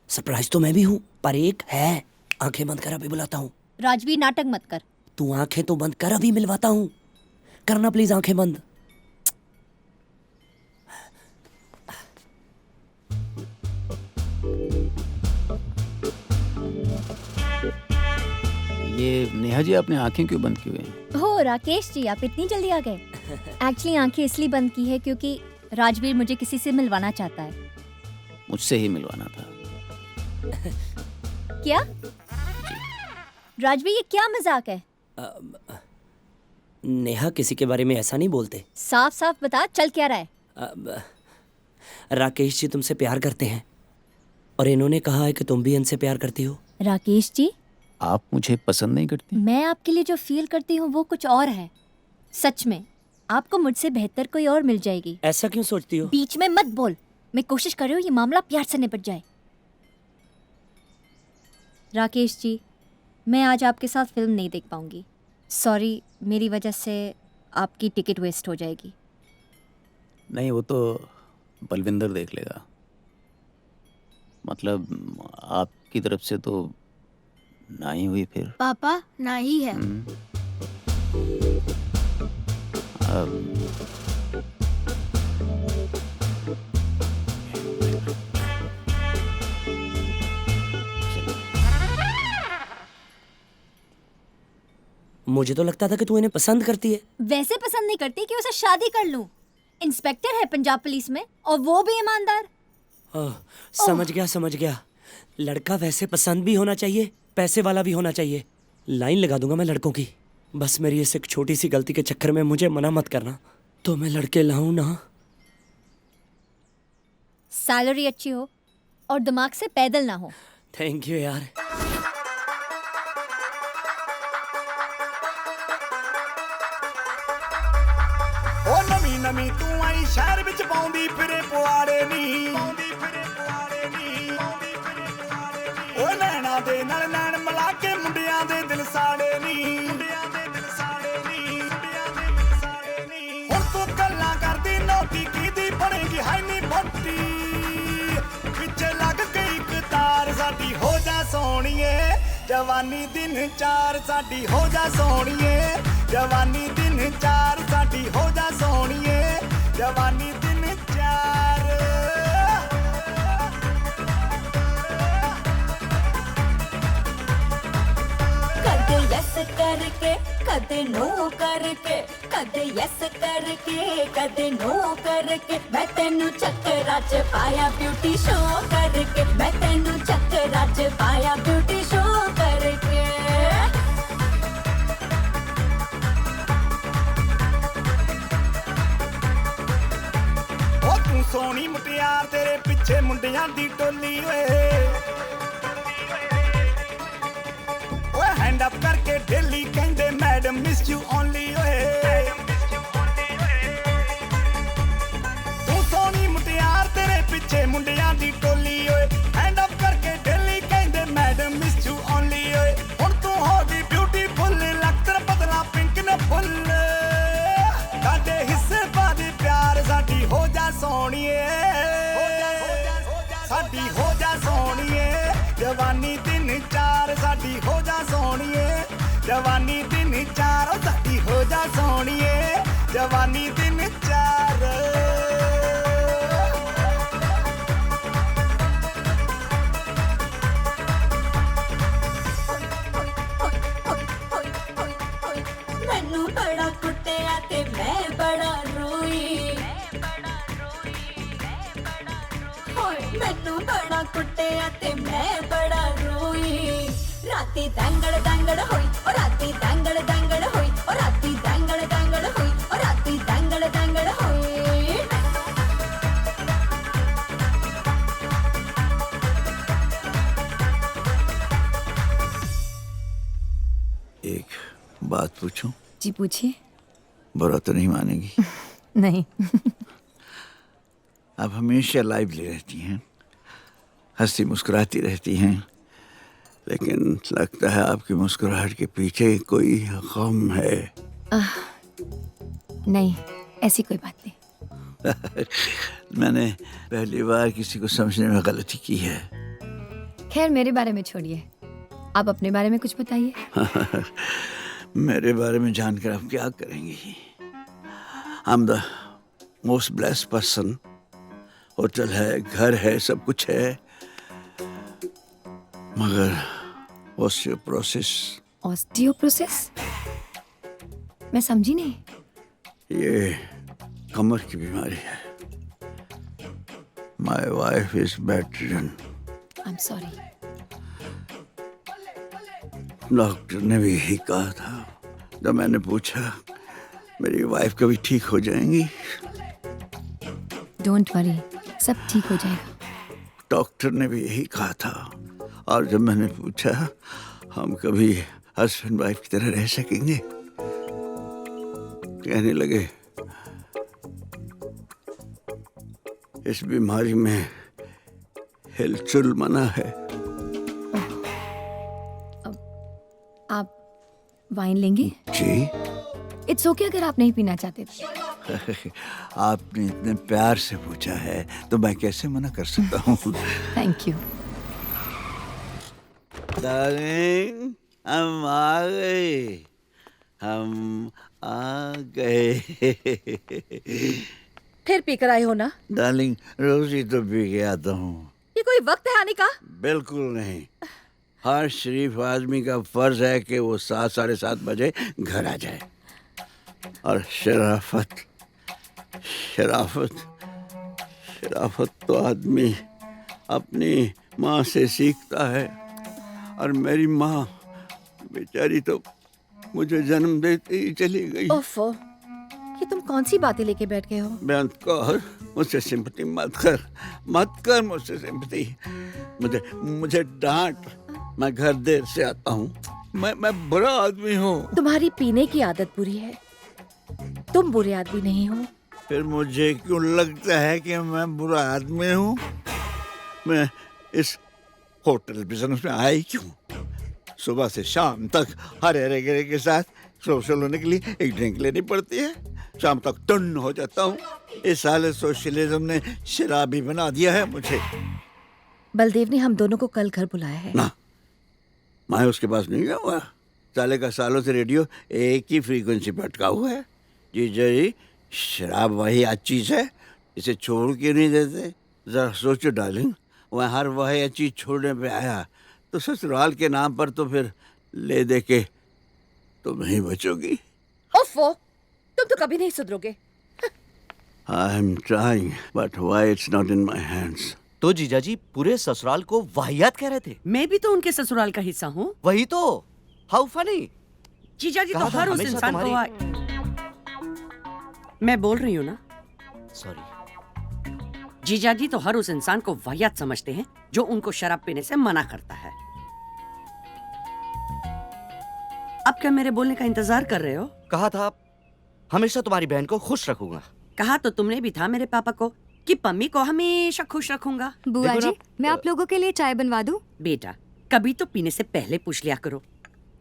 सरप्राइज तो मैं भी हूँ, पर एक है। आंखें बंद कर, अभी बुलाता हूँ। राजवीर नाटक मत कर। तू आंखें तो बंद कर, अभी मिलवाता हूँ। करना प्लीज आंखें बंद। ये नेहा जी, आपने आंखें क्यों बंद की हुई हैं? हो राकेश जी, आप इतनी जल्दी आ गए। एक्चुअली आंखें इसलिए बंद की है क्योंकि राजवीर मुझे किसी से मिलवाना चाहता है। मुझसे ही मिलवाना था। क्या राजवीर, ये क्या मजाक है? नेहा किसी के बारे में ऐसा नहीं बोलते। साफ साफ बता, चल क्या रहा है? राकेश जी तुमसे प्यार करते हैं और इन्होंने कहा है कि तुम भी इनसे प्यार करती हो। राकेश जी, आप मुझे पसंद नहीं करती? मैं आपके लिए जो फील करती हूँ वो कुछ और है। सच में आपको मुझसे बेहतर कोई और मिल जाएगी। ऐसा क्यों सोचती हो? बीच में मत बोल। मैं कोशिश कर रही हूँ ये मामला प्यार से निपट जाए। राकेश जी, मैं आज आपके साथ फिल्म नहीं देख पाऊंगी। सॉरी, मेरी वजह से आपकी टिकट वेस्ट हो जाएगी। नहीं, वो तो बलविंदर देख लेगा। मतलब आपकी तरफ से तो ना ही हुई फिर। पापा ना ही है। मुझे तो लगता था कि तू इन्हें पसंद करती है। वैसे पसंद नहीं करती कि उसे शादी कर लूं। इंस्पेक्टर है पंजाब पुलिस में और वो भी ईमानदार। समझ गया। लड़का वैसे पसंद भी होना चाहिए, पैसे वाला भी होना चाहिए। लाइन लगा दूंगा मैं लड़कों की। बस मेरी इस एक छोटी सी गलती के चक्कर में मुझे मना मत करना, तो मैं लड़के लाऊं ना। सैलरी अच्छी हो और दिमाग से पैदल ना हो। थैंक यू यार। ओ नमी नमी तू आई शहर विच पाउंदी फिरे पुआड़े नी। ओ नैना दे नाल नैन मिला के मुंडियां दे दिल साड़े नी। हुण तू गल्लां करदी नौटी कीदी बनेगी हाई नी मोटी। पिछे लग गई इक तार साडी हो जा सोहणीए। जवानी दिन चार साडी हो जा सोहणीए। जवानी दिन चार साडी हो जा सोहणीए। जवानी दिन चार। कदे यस करके कदे नो करके, कदे यस करके कदे नो करके, मैं तेनू चक्करा च पाया ब्यूटी शो करके। मैं तेनू चक्करा च पाया ब्यूटी शो करके। ओ तू सोहनी मुटियार तेरे पिछे मुंडियां दी टोली ओए। ओए हैंड अप करके डेली कहंदे मैडम मिस यू ओनली ओए। तू सोहनी मुटियार तेरे पिछे मुंडियां दी टोली ओए। हैंड अप करके डेली कहंदे मैडम मिस यू ओनली ओए। हुण तू हो गई ब्यूटीफुल, लक्तर बदला पिंक न फुल। काटे हिस्से पादे प्यार साडी हो जा सोहणीए। साडी हो जा सोहणीए। जवानी दिन चार साडी हो जा सोहणीए। जवानी दिन चार साडी हो जा सोहणीए। जवानी दिन चार। मैनू बड़ा कुटिया ते मैं बड़ा रोई। मैनू बड़ा कुटिया ते मैं बड़ा रोई। राती दंगड़ दंगड़ होई और राती दंगड़ दंगड़ होई और राती दंगड़ दंगड़ होई और राती दंगड़ दंगड़ होई। एक बात पूछूं? जी पूछिए। बुरा तो नहीं मानेगी? नहीं। आप हमेशा लाइवली रहती हैं, हंसती मुस्कुराती रहती हैं, लेकिन लगता है आपकी मुस्कुराहट के पीछे कोई गम है। नहीं, ऐसी कोई बात नहीं। मैंने पहली बार किसी को समझने में गलती की है। खैर मेरे बारे में छोड़िए, आप अपने बारे में कुछ बताइए। मेरे बारे में जानकर आप क्या करेंगी? I am the most blessed person. Hotel है, घर है, सब कुछ है, मगर ऑस्टियोप्रोसिस? मैं समझी नहीं। ये कमर की बीमारी है। My wife is bedridden. I am sorry. Doctor ने भी यही कहा था। जब मैंने पूछा मेरी वाइफ कभी ठीक हो जाएंगी, डोंट वरी, सब ठीक हो जाएगा। डॉक्टर ने भी यही कहा था। और जब मैंने पूछा हम कभी हस्बैंड वाइफ की तरह रह सकेंगे, कहने लगे इस बीमारी में हिलचुल मना है। आप वाइन लेंगे? जी। इट्स ओके अगर आप नहीं पीना चाहते तो। आपने इतने प्यार से पूछा है तो मैं कैसे मना कर सकता हूँ। Thank you. डार्लिंग, हम आ गए, हम आ गए। फिर पीकर आए हो ना? डार्लिंग, रोज ही तो पी के आता हूँ। ये कोई वक्त है आने का? बिल्कुल नहीं। हर शरीफ आदमी का फर्ज है कि वो 7, 7:30 बजे घर आ जाए। और शराफत शराफत शराफत तो आदमी अपनी माँ से सीखता है। और मेरी माँ बेचारी तो मुझे जन्म देते ही चली गई। ओफो, ये तुम कौन सी बातें लेके बैठ गए हो? बेअंत कौर, मुझसे सिंपैथी मत कर मुझसे सिंपैथी। मुझे डांट। मैं घर देर से आता हूँ। मैं बुरा आदमी हूँ। तुम्हारी पीने की आदत बुरी है, तुम बुरे आदमी नहीं हो। फिर मुझे क्यों लगता है कि मैं बुरा आदमी हूँ? मैं इस होटल बिजनेस में आई क्यों? सुबह से शाम तक हरे गिरे के साथ सोशल होने के लिए एक ड्रिंक लेनी पड़ती है। शाम तक टन हो जाता हूँ। इस साल सोशलिज्म ने शराबी बना दिया है मुझे। बलदेव ने हम दोनों को कल घर बुलाया है। ना, मैं उसके पास नहीं गया हुआ। साले का सालों से रेडियो एक ही फ्रीक्वेंसी पर अटका हुआ है। जी, शराब वही आज चीज है, इसे छोड़ के नहीं देते। जरा सोचो डार्लिंग, वह हर वही चीज छोड़ने पे आया तो ससुराल के नाम पर तो फिर ले दे के तुम नहीं बचोगी। ओफो, तुम तो कभी नहीं सुधरोगे। I am trying but why it's not in my hands. तो जीजाजी पूरे ससुराल को वाहियात कह रहे थे। मैं भी तो उनके ससुराल का हिस्सा हूँ। वही तो, हाउ फनी। जीजाजी तो हर उस इंसान को मैं बोल रही हूँ ना। सॉरी। जीजाजी तो हर उस इंसान को वाहियात समझते हैं जो उनको शराब पीने से मना करता है। अब क्या मेरे बोलने का इंतजार कर रहे हो? कहा था हमेशा तुम्हारी बहन को खुश रखूंगा। कहा तो तुमने भी था मेरे पापा को कि पम्मी को हमेशा खुश रखूंगा। बुआ जी, मैं आप लोगों के लिए चाय बनवा दूं? बेटा, कभी तो पीने से पहले पूछ लिया करो।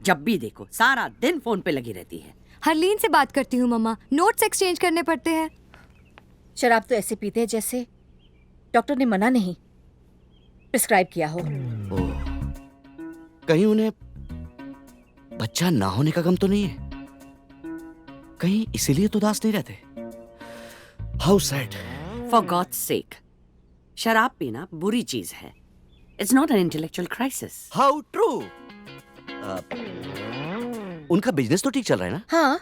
जब भी देखो सारा दिन फोन पे लगी रहती है। हरलीन से बात करती हूँ मम्मा, नोट्स एक्सचेंज करने पड़ते हैं। शराब तो ऐसे पीते हैं जैसे डॉक्टर ने मना नहीं प्रिस्क्राइब किया हो। कहीं उन्हें बच्चा ना होने का गम तो नहीं है? कहीं इसीलिए तो उदास नहीं रहते? How sad. फॉर गॉड्स सेक, शराब पीना बुरी चीज है। It's not an intellectual crisis. How true. उनका बिजनेस तो ठीक चल रहा है ना? हाँ,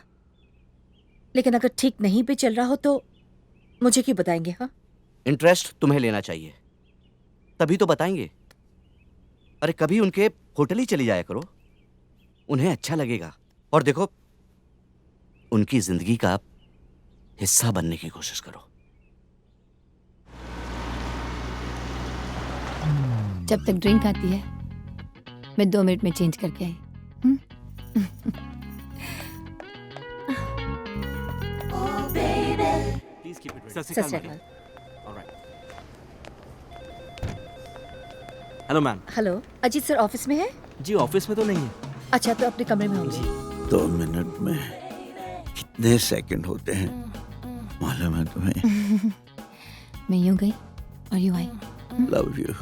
लेकिन अगर ठीक नहीं भी चल रहा हो तो मुझे क्यों बताएंगे? हाँ, इंटरेस्ट तुम्हें लेना चाहिए, तभी तो बताएंगे। अरे कभी उनके होटल ही चली जाया करो, उन्हें अच्छा लगेगा। और देखो, उनकी जिंदगी का हिस्सा बनने की कोशिश करो। जब तक ड्रिंक आती है मैं 2 मिनट में चेंज करके आई। Hello ma'am. Hello, Ajit sir office में है? जी ऑफिस में तो नहीं है। अच्छा, तो अपने कमरे में होंगे। 2 मिनट में कितने सेकंड होते हैं मालूम है तुम्हें? मैं यूं गई और यूं आई। Love you.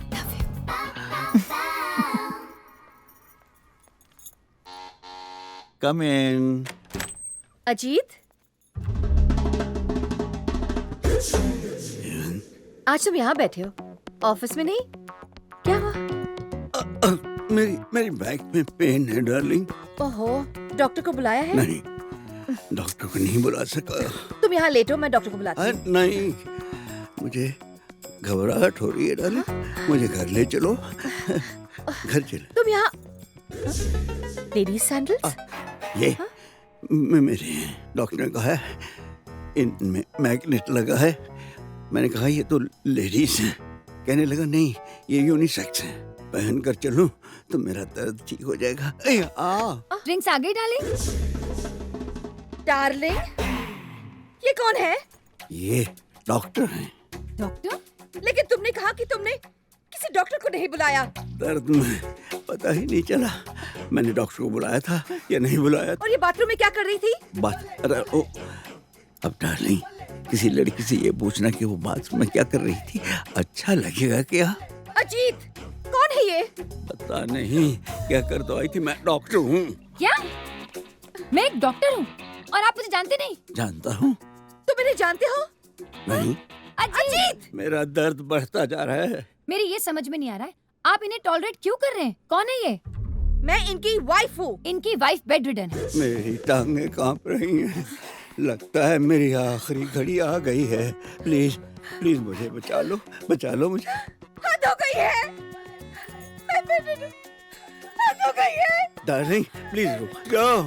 Come in. Ajit, आज तुम यहाँ बैठे हो, ऑफिस में नहीं? क्या हुआ? मेरी बैक में पेन है डार्लिंग। ओहो, डॉक्टर को बुलाया है? नहीं, डॉक्टर को नहीं बुला सका। तुम यहाँ लेटो, मैं डॉक्टर को बुलाती हूँ। नहीं, मुझे घबराहट हो रही है डार्लिंग, मुझे घर ले चलो। घर चलो। तुम यहाँ लेडीज सैंडल्स? ये मेरे हैं। डॉक्टर ने कहा है इनमें मैग्नेट लगा है। मैंने कहा ये तो लेडीज हैं। कहने लगा नहीं, ये यूनिसेक्स है, पहन कर चलूं तो मेरा दर्द ठीक हो जाएगा। ड्रिंक्स आ गई डार्लिंग? डार्लिंग, ये कौन है? ये डॉक्टर हैं। डॉक्टर? लेकिन तुमने कहा कि तुमने किसी डॉक्टर को नहीं बुलाया। दर्द में पता ही नहीं चला मैंने डॉक्टर को बुलाया था या नहीं बुलाया था। और ये बाथरूम में क्या कर रही थी? बात अब डार्लिंग, किसी लड़की से ये पूछना कि वो बाथरूम में क्या कर रही थी अच्छा लगेगा क्या? अजीत, कौन है ये? पता नहीं क्या कर तो आई थी। मैं डॉक्टर हूँ। क्या? मैं एक डॉक्टर हूँ और आप मुझे जानते नहीं? जानता हूँ। तुम इन्हें जानते हो? नहीं। अजीत! मेरा दर्द बढ़ता जा रहा है। मेरी ये समझ में नहीं आ रहा है, आप इन्हें टॉलरेट क्यों कर रहे हैं? कौन है ये? मैं इनकी वाइफ हूँ। इनकी वाइफ बेड रिडन है। मेरी टांगें कांप रही हैं। लगता है मेरी आखिरी घड़ी आ गई है। प्लीज प्लीज मुझे बचा लो मुझे। हद हो गई है। हद हो गई है। डार्लिंग प्लीज रुक जाओ।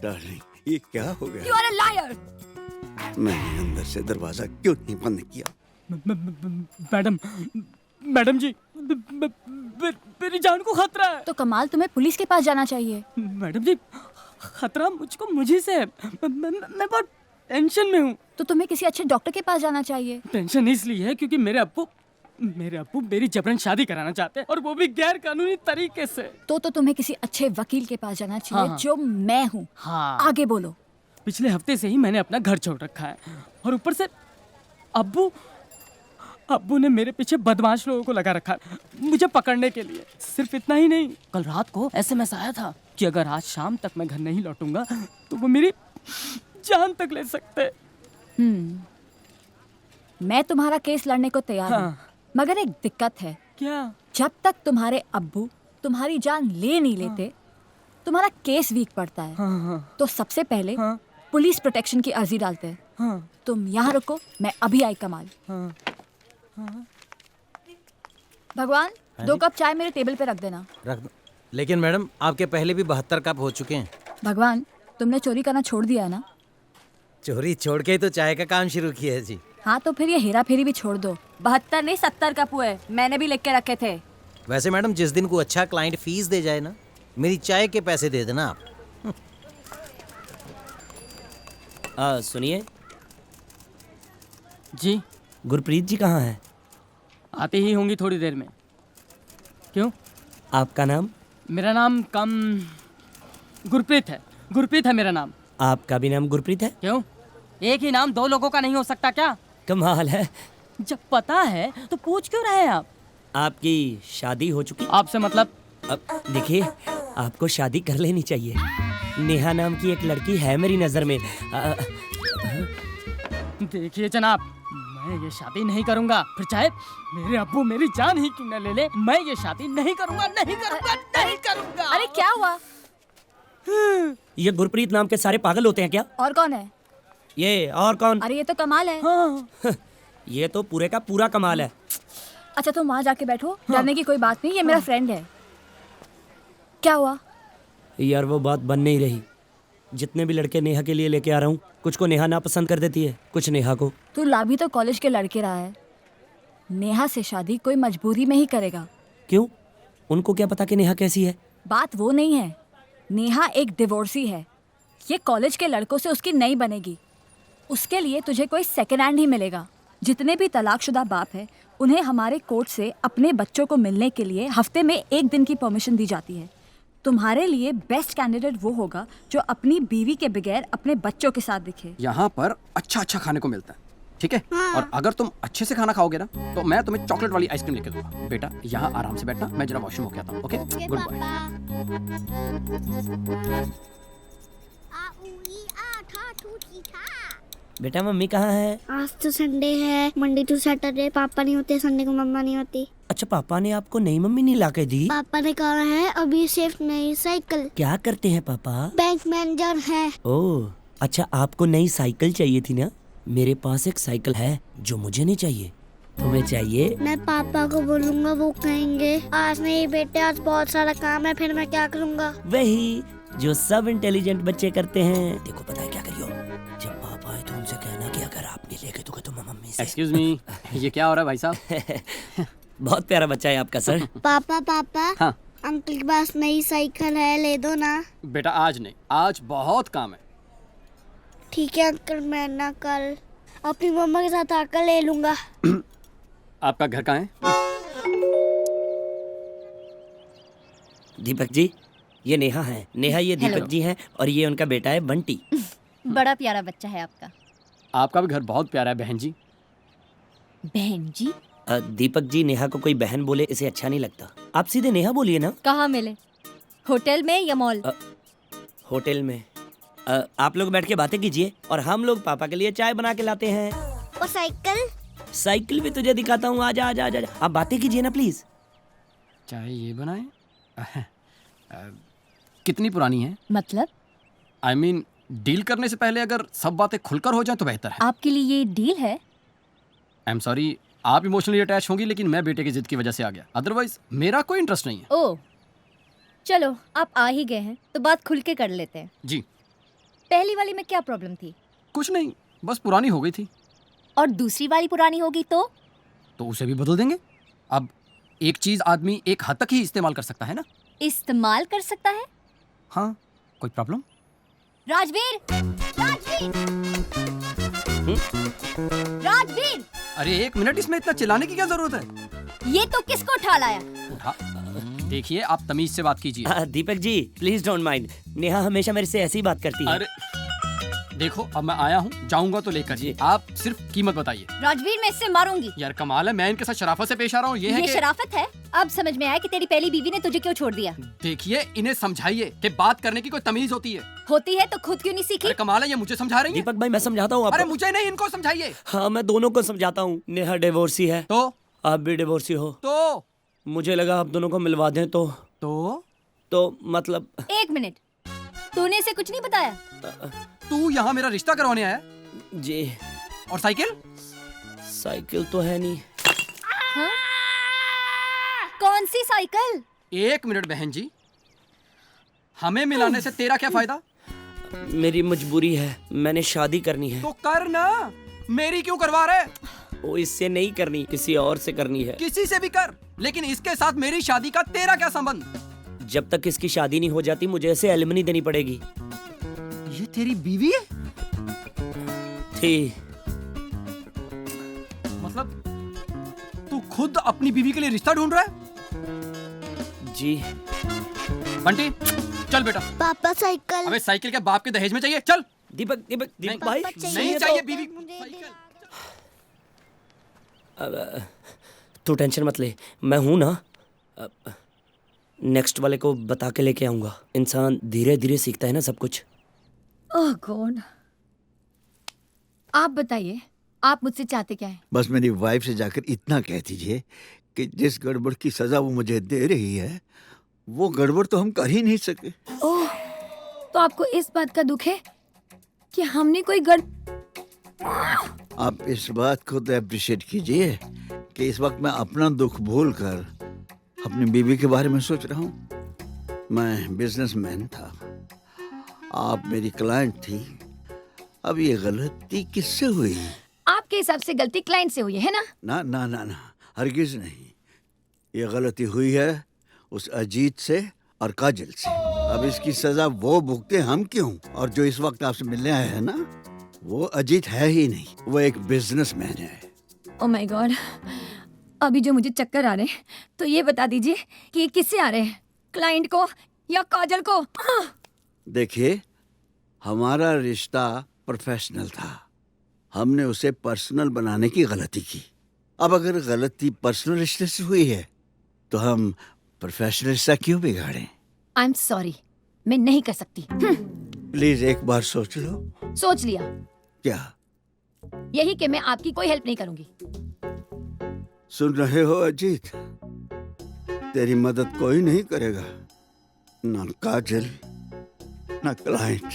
डार्लिंग ये क्या हो गया? You are a liar! मैंने अंदर से दरवाजा क्यों नहीं बंद किया? मैडम जी, मेरी जान को खतरा है। तो कमाल, तुम्हें पुलिस के पास जाना चाहिए। मैडम जी, खतरा मुझको मुझे से है। मैं बहुत टेंशन में हूँ। तो तुम्हें किसी अच्छे डॉक्टर के पास जाना चाहिए। टेंशन इसलिए है क्योंकि मेरे अब्बू मेरी जबरन शादी कराना चाहते हैं और वो भी गैर कानूनी तरीके से। तो तुम्हें किसी अच्छे वकील के पास जाना चाहिए। हाँ। जो मैं हूँ। हाँ। आगे बोलो। पिछले हफ्ते से ही मैंने अपना घर छोड़ रखा है और ऊपर से अब्बू ने मेरे पीछे बदमाश लोगों को लगा रखा है मुझे पकड़ने के लिए। सिर्फ इतना ही नहीं, कल रात को SMS आया था कि अगर आज शाम तक मैं घर नहीं लौटूंगा तो वो मेरी जान तक ले सकते। मैं तुम्हारा केस लड़ने को तैयार हूँ। मगर एक दिक्कत है। क्या? जब तक तुम्हारे अब्बू तुम्हारी जान ले नहीं लेते तुम्हारा केस वीक पड़ता है। तो सबसे पहले पुलिस प्रोटेक्शन की अर्जी डालते हैं। तुम यहाँ रुको, मैं अभी आई कमाल। भगवान, 2 कप चाय मेरे टेबल पे रख देना। रख दो। लेकिन मैडम, आपके पहले भी 72 कप हो चुके हैं। भगवान, तुमने चोरी करना छोड़ दिया है ना? चोरी छोड़ के ही तो चाय का काम शुरू किया है जी। हाँ, तो फिर ये हेरा फेरी भी छोड़ दो। 72 नहीं 70 कप हुए, मैंने भी लिख के रखे थे। वैसे मैडम, जिस दिन को अच्छा क्लाइंट फीस दे जाए ना, मेरी चाय के पैसे दे देना आप। सुनिए जी। गुरप्रीत जी कहाँ हैं? आती ही होंगी थोड़ी देर में। क्यों? आपका नाम? मेरा नाम गुरप्रीत है। गुरप्रीत है मेरा नाम। आपका भी नाम गुरप्रीत है? क्यों? एक ही नाम 2 लोगों का नहीं हो सकता क्या? कमाल है। जब पता है तो पूछ क्यों रहे हैं आप? आपकी शादी हो चुकी? आपसे मतलब? अब देखिए, आपको शादी कर लेनी चाहिए। नेहा नाम की एक लड़की है मेरी नजर में। देखिए जनाब, मैं ये शादी नहीं करूंगा, फिर चाहे मेरे अब्बू मेरी जान ही क्यों न ले ले, मैं ये शादी नहीं करूंगा, नहीं करूंगा, नहीं करूंगा। अरे क्या हुआ? ये गुरप्रीत नाम के सारे पागल होते हैं क्या? और कौन है? ये और कौन? अरे ये तो कमाल है। ये तो पूरे का पूरा कमाल है। अच्छा, तुम वहाँ जाके बैठो, डरने की कोई बात नहीं, ये मेरा फ्रेंड है। क्या हुआ? यार वो बात बन नहीं रही। जितने भी लड़के नेहा के लिए लेके आ रहा हूँ, कुछ को नेहा ना पसंद कर देती है, कुछ नेहा को। तू ला भी तो कॉलेज के लड़के रहा है। नेहा से शादी कोई मजबूरी में ही करेगा। क्यों? उनको क्या पता कि नेहा कैसी है? बात वो नहीं है। नेहा एक डिवोर्सी है। ये कॉलेज के लड़कों से उसकी नहीं बनेगी। उसके लिए तुझे कोई सेकेंड हैंड ही मिलेगा। जितने भी तलाकशुदा बाप है उन्हें हमारे कोर्ट से अपने बच्चों को मिलने के लिए हफ्ते में 1 दिन की परमिशन दी जाती है। तुम्हारे लिए बेस्ट कैंडिडेट वो होगा जो अपनी बीवी के बगैर अपने बच्चों के साथ दिखे। यहाँ पर अच्छा अच्छा खाने को मिलता है, ठीक है? और अगर तुम अच्छे से खाना खाओगे ना तो मैं तुम्हें चॉकलेट वाली आइसक्रीम लेके दूंगा। बेटा यहाँ आराम से बैठना, मैं जरा वॉशरूम होके आता हूँ। Okay, good bye. बेटा मम्मी कहाँ है? आज तो संडे है, मंडे टू सैटरडे पापा नहीं होते, संडे को मम्मा नहीं होती। अच्छा, पापा ने आपको नई मम्मी नहीं ला के दी? पापा ने कहा है अभी सिर्फ नई साइकिल। क्या करते हैं पापा? बैंक मैनेजर है। ओह अच्छा, आपको नई साइकिल चाहिए थी ना? मेरे पास एक साइकिल है जो मुझे नहीं चाहिए, तुम्हें चाहिए? मैं पापा को बोलूँगा, वो कहेंगे आज नहीं बेटे आज बहुत सारा काम है, फिर मैं क्या करूँगा? वही जो सब इंटेलिजेंट बच्चे करते हैं। देखो पता है क्या करियो, जब पापा आए तो उनसे कहना कि अगर आप नहीं लेके दोगे तो मैं मम्मी से। एक्सक्यूज मी, ये क्या हो रहा है भाई साहब? बहुत प्यारा बच्चा है आपका सर। पापा हाँ अंकल के पास नई साइकिल है, ले दो ना। बेटा आज नहीं, आज बहुत काम है। ठीक है अंकल, मैं ना कल अपनी मम्मा के साथ आकर ले लूंगा। आपका घर कहाँ है? दीपक जी, ये नेहा है। नेहा ये दीपक Hello. जी हैं और ये उनका बेटा है बंटी। बड़ा प्यारा बच्चा है आपका। आपका भी घर बहुत प्यारा है बहन जी। बहन जी? दीपक जी, नेहा को कोई बहन बोले इसे अच्छा नहीं लगता। आप सीधे नेहा बोलिए ना। कहाँ मिले, होटल में या मॉल? होटल में। आप लोग बैठ के बातें कीजिए और हम लोग पापा के लिए चाय बना के लाते हैं। और साइकिल? साइकिल भी तुझे दिखाता हूँ, आजा आजा आजा। आप बातें कीजिए ना प्लीज। चाय ये बनाए? कितनी पुरानी है? मतलब? I mean, डील करने से पहले अगर सब बातें खुलकर हो जाए तो बेहतर है। आपके लिए ये डील है? आई एम सॉरी, आप इमोशनली अटैच होंगी, लेकिन मैं बेटे की जिद की वजह से आ गया, अदरवाइज मेरा कोई इंटरेस्ट नहीं है। ओह चलो, आप आ ही गए हैं तो बात खुल के कर लेते हैं। जी। पहली वाली में क्या प्रॉब्लम थी? कुछ नहीं, बस पुरानी हो गई थी। और दूसरी वाली पुरानी होगी तो उसे भी बदल देंगे। अब एक चीज आदमी एक हद तक ही इस्तेमाल कर सकता है ना। इस्तेमाल कर सकता है? हाँ, कोई प्रॉब्लम? राजवीर! राजवीर! राजवीर! अरे एक मिनट, इसमें इतना चिल्लाने की क्या जरूरत है? ये तो किसको उठा लाया? उठा? देखिए, आप तमीज से बात कीजिए। Deepak ji please don't mind, Neha हमेशा मेरे से ऐसी बात करती है। अरे देखो, अब मैं आया हूँ, जाऊंगा तो लेकर जी। आप सिर्फ कीमत बताइए। राजवीर, मैं इससे मारूंगी। यार कमाल है, मैं इनके साथ शराफत से पेश आ रहा हूँ। ये शराफत है? अब समझ में आया कि तेरी पहली बीवी ने तुझे क्यों छोड़ दिया। देखिए, इन्हें समझाइए कि बात करने की कोई तमीज होती है। होती है तो खुद क्यों नहीं सीखी? अरे कमाल है, ये मुझे समझा रही है। दीपक भाई मैं समझाता हूँ आपको। अरे मुझे नहीं, इनको समझाइए। हाँ मैं दोनों को समझाता हूँ। नेहा डिवोर्सी है तो आप भी डिवोर्सी हो तो मुझे लगा आप दोनों को मिलवा दें तो मतलब। एक मिनट, तूने इसे कुछ नहीं बताया? तू यहाँ मेरा रिश्ता करवाने आया? जी। और साइकिल? साइकिल तो है नहीं। हाँ? कौन सी साइकिल? एक मिनट बहन जी, हमें मिलाने से तेरा क्या फायदा? मेरी मजबूरी है, मैंने शादी करनी है। तो कर ना, मेरी क्यों करवा रहे? वो इससे नहीं करनी, किसी और से करनी है। किसी से भी कर, लेकिन इसके साथ मेरी शादी का तेरा क्या संबंध? जब तक इसकी शादी नहीं हो जाती मुझे इसे एलिमनी देनी पड़ेगी। ये तेरी बीवी है? थी। मतलब तू खुद अपनी बीवी के लिए रिश्ता ढूंढ रहा है? जी। बंटी चल बेटा। पापा साइकिल। अबे साइकिल के बाप के दहेज में चाहिए, चल। दीपक भाई नहीं चाहिए बीवी। तू टेंशन मत ले, मैं हूं ना। नेक्स्ट वाले को बता के लेके आऊंगा। इंसान धीरे धीरे सीखता है ना सब कुछ। ओह गॉड, आप बताइए आप मुझसे चाहते क्या है? बस मेरी वाइफ से जाकर इतना कह दीजिए कि जिस गड़बड़ की सजा वो मुझे दे रही है वो गड़बड़ तो हम कर ही नहीं सके। ओह, तो आपको इस बात का दुख है कि हमने कोई आप इस बात को तो अप्रिशिएट कीजिए कि इस वक्त मैं अपना दुख भूलकर अपनी बीवी के बारे में सोच रहा हूँ। मैं बिजनेसमैन था, आप मेरी क्लाइंट थी। अब ये गलती किससे हुई? आपके हिसाब से गलती क्लाइंट से हुई है ना? ना ना ना ना, हरगिज नहीं। ये गलती हुई है उस अजीत से और काजल से। अब इसकी सजा वो भुगते, हम क्यों? और जो इस वक्त आपसे मिलने आए हैं ना, वो अजीत है ही नहीं, वो एक बिजनेसमैन है। ओह माय गॉड, अभी जो मुझे चक्कर आ रहे हैं, तो ये बता दीजिए कि ये किससे आ रहे हैं, क्लाइंट को या काजल को? देखिए, हमारा रिश्ता प्रोफेशनल था, हमने उसे पर्सनल बनाने की गलती की। अब अगर गलती पर्सनल रिश्ते से हुई है तो हम प्रोफेशनल रिश्ता क्यों बिगाड़ें? आई एम सॉरी, मैं नहीं कर सकती। प्लीज एक बार सोच लो। सोच लिया। क्या? यही कि मैं आपकी कोई हेल्प नहीं करूंगी। सुन रहे हो अजीत, तेरी मदद कोई नहीं करेगा, ना काजल ना client.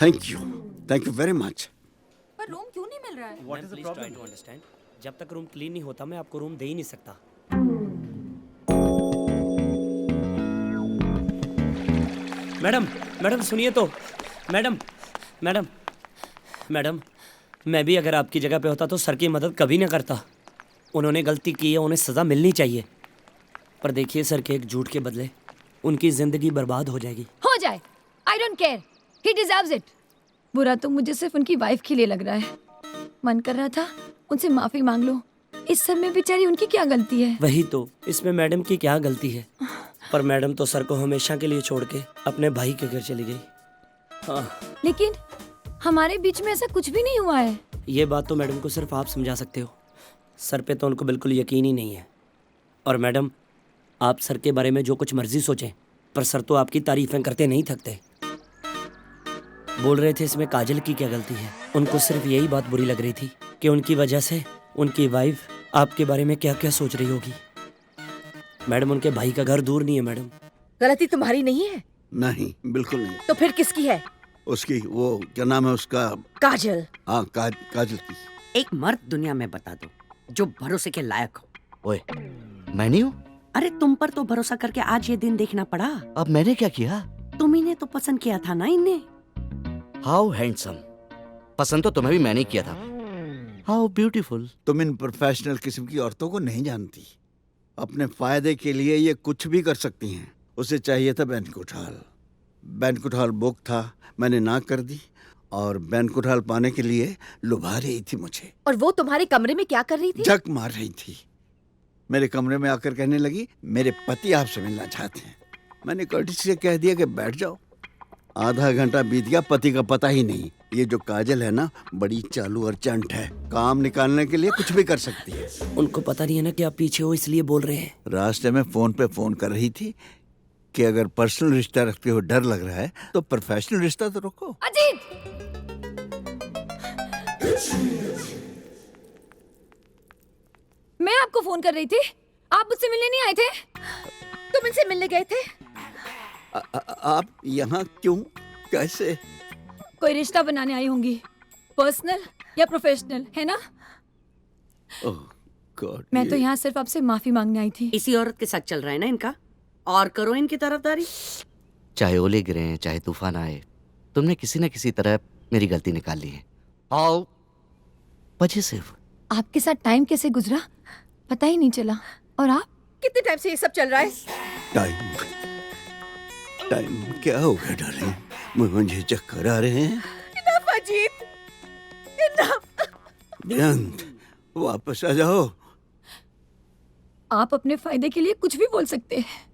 Thank you very much. पर रूम क्यों नहीं मिल रहा है? What is the problem? Try to understand. जब तक रूम क्लीन नहीं होता मैं आपको रूम दे ही नहीं सकता। मैडम सुनिए तो। मैडम मैं भी अगर आपकी जगह पे होता तो सर की मदद कभी ना करता। उन्होंने गलती की है, उन्हें सजा मिलनी चाहिए। पर देखिए सर के एक झूठ के बदले उनकी जिंदगी बर्बाद हो जाएगी। हो जाए, I don't care, he deserves it. बुरा तो मुझे सिर्फ उनकी वाइफ के लिए लग रहा है। मन कर रहा था उनसे माफी मांग लो। इस सब में बेचारी उनकी क्या गलती है? वही तो, इसमें मैडम की क्या गलती है? पर मैडम तो सर को हमेशा के लिए छोड़ के अपने भाई के घर चली गई। हाँ। लेकिन हमारे बीच में ऐसा कुछ भी नहीं हुआ है। ये बात तो मैडम को सिर्फ आप समझा सकते हो। सर पे तो उनको बिल्कुल यकीन ही नहीं है। और मैडम, आप सर के बारे में जो कुछ मर्जी सोचें, पर सर तो आपकी तारीफें करते नहीं थकते। बोल रहे थे इसमें काजल की क्या गलती है। उनको सिर्फ यही बात बुरी लग रही थी कि उनकी वजह से उनकी वाइफ आपके बारे में क्या क्या सोच रही होगी। मैडम, उनके भाई का घर दूर नहीं है मैडम। गलती तुम्हारी नहीं है? नहीं, बिल्कुल नहीं। तो फिर किसकी है? उसकी, वो क्या नाम है उसका? काजल। हाँ, काजल की। एक मर्द दुनिया में बता दो जो भरोसे के लायक हो। ओए, मैं नहीं हूँ? अरे तुम पर तो भरोसा करके आज ये दिन देखना पड़ा। अब मैंने क्या किया? तुम्ही ने तो पसंद किया था ना इन्हें। How handsome. पसंद तो तुम्हें भी मैंने किया था। How beautiful. तुम इन प्रोफेशनल किस्म की औरतों को नहीं जानती। अपने फायदे के लिए ये कुछ भी कर सकती हैं। उसे चाहिए था banquet hall. Banquet hall book था, मैंने ना कर दी और बैंक्वेट हॉल पाने के लिए लुभा रही थी मुझे। और वो तुम्हारे कमरे में क्या कर रही थी? झक मार रही थी। मेरे कमरे में आकर कहने लगी, मेरे पति आपसे मिलना चाहते हैं। मैंने कर्टिसी से कह दिया कि बैठ जाओ। आधा घंटा बीत गया, पति का पता ही नहीं। ये जो काजल है ना, बड़ी चालू और चंट है। काम निकालने के लिए कुछ भी कर सकती है। उनको पता नहीं है ना कि आप पीछे हो, इसलिए बोल रहे हैं। रास्ते में फोन पे फोन कर रही थी कि अगर पर्सनल रिश्ता रखते हो डर लग रहा है तो प्रोफेशनल रिश्ता तो रखो। अजीत! मैं आपको फोन कर रही थी, आप मुझसे मिलने नहीं आए थे? तुम इनसे मिलने गए थे? आप यहाँ क्यों, कैसे? कोई रिश्ता बनाने आई होंगी, पर्सनल या प्रोफेशनल, है ना? ओह गॉड, मैं तो यहाँ सिर्फ आपसे माफी मांगने आई थी। इसी औरत के साथ चल रहा है ना इनका, और करो इनकी तरफदारी। चाहे ओले गिरे, चाहे तूफान आए, तुमने किसी न किसी तरह मेरी गलती निकाल ली है। आओ, वजह सिर्फ आपके साथ टाइम कैसे गुजरा पता ही नहीं चला। और आप? कितने टाइम से ये सब चल रहा है? टाइम क्या हो गया डार्लिंग? मुझे चक्कर आ रहे हैं। Enough Ajit, enough. बेअंत, वापस आ जाओ। आप अपने फायदे के लिए कुछ भी बोल सकते हैं।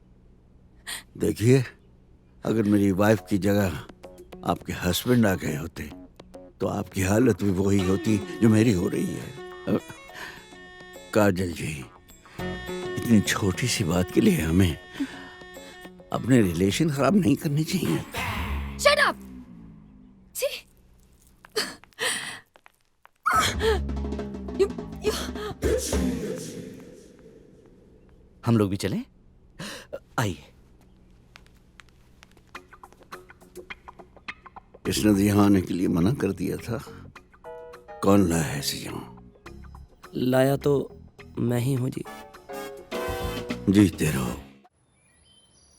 देखिए, अगर मेरी वाइफ की जगह आपके हस्बैंड आ गए होते तो आपकी हालत भी वही होती जो मेरी हो रही है। काजल जी, इतनी छोटी सी बात के लिए हमें अपने रिलेशन खराब नहीं करने चाहिए। Shut up! हम लोग भी चलें? आइए। इसने तो यहाँ आने के लिए मना कर दिया था। कौन लाया है इसे यहाँ? लाया तो मैं ही हूँ जी। जीते रहो।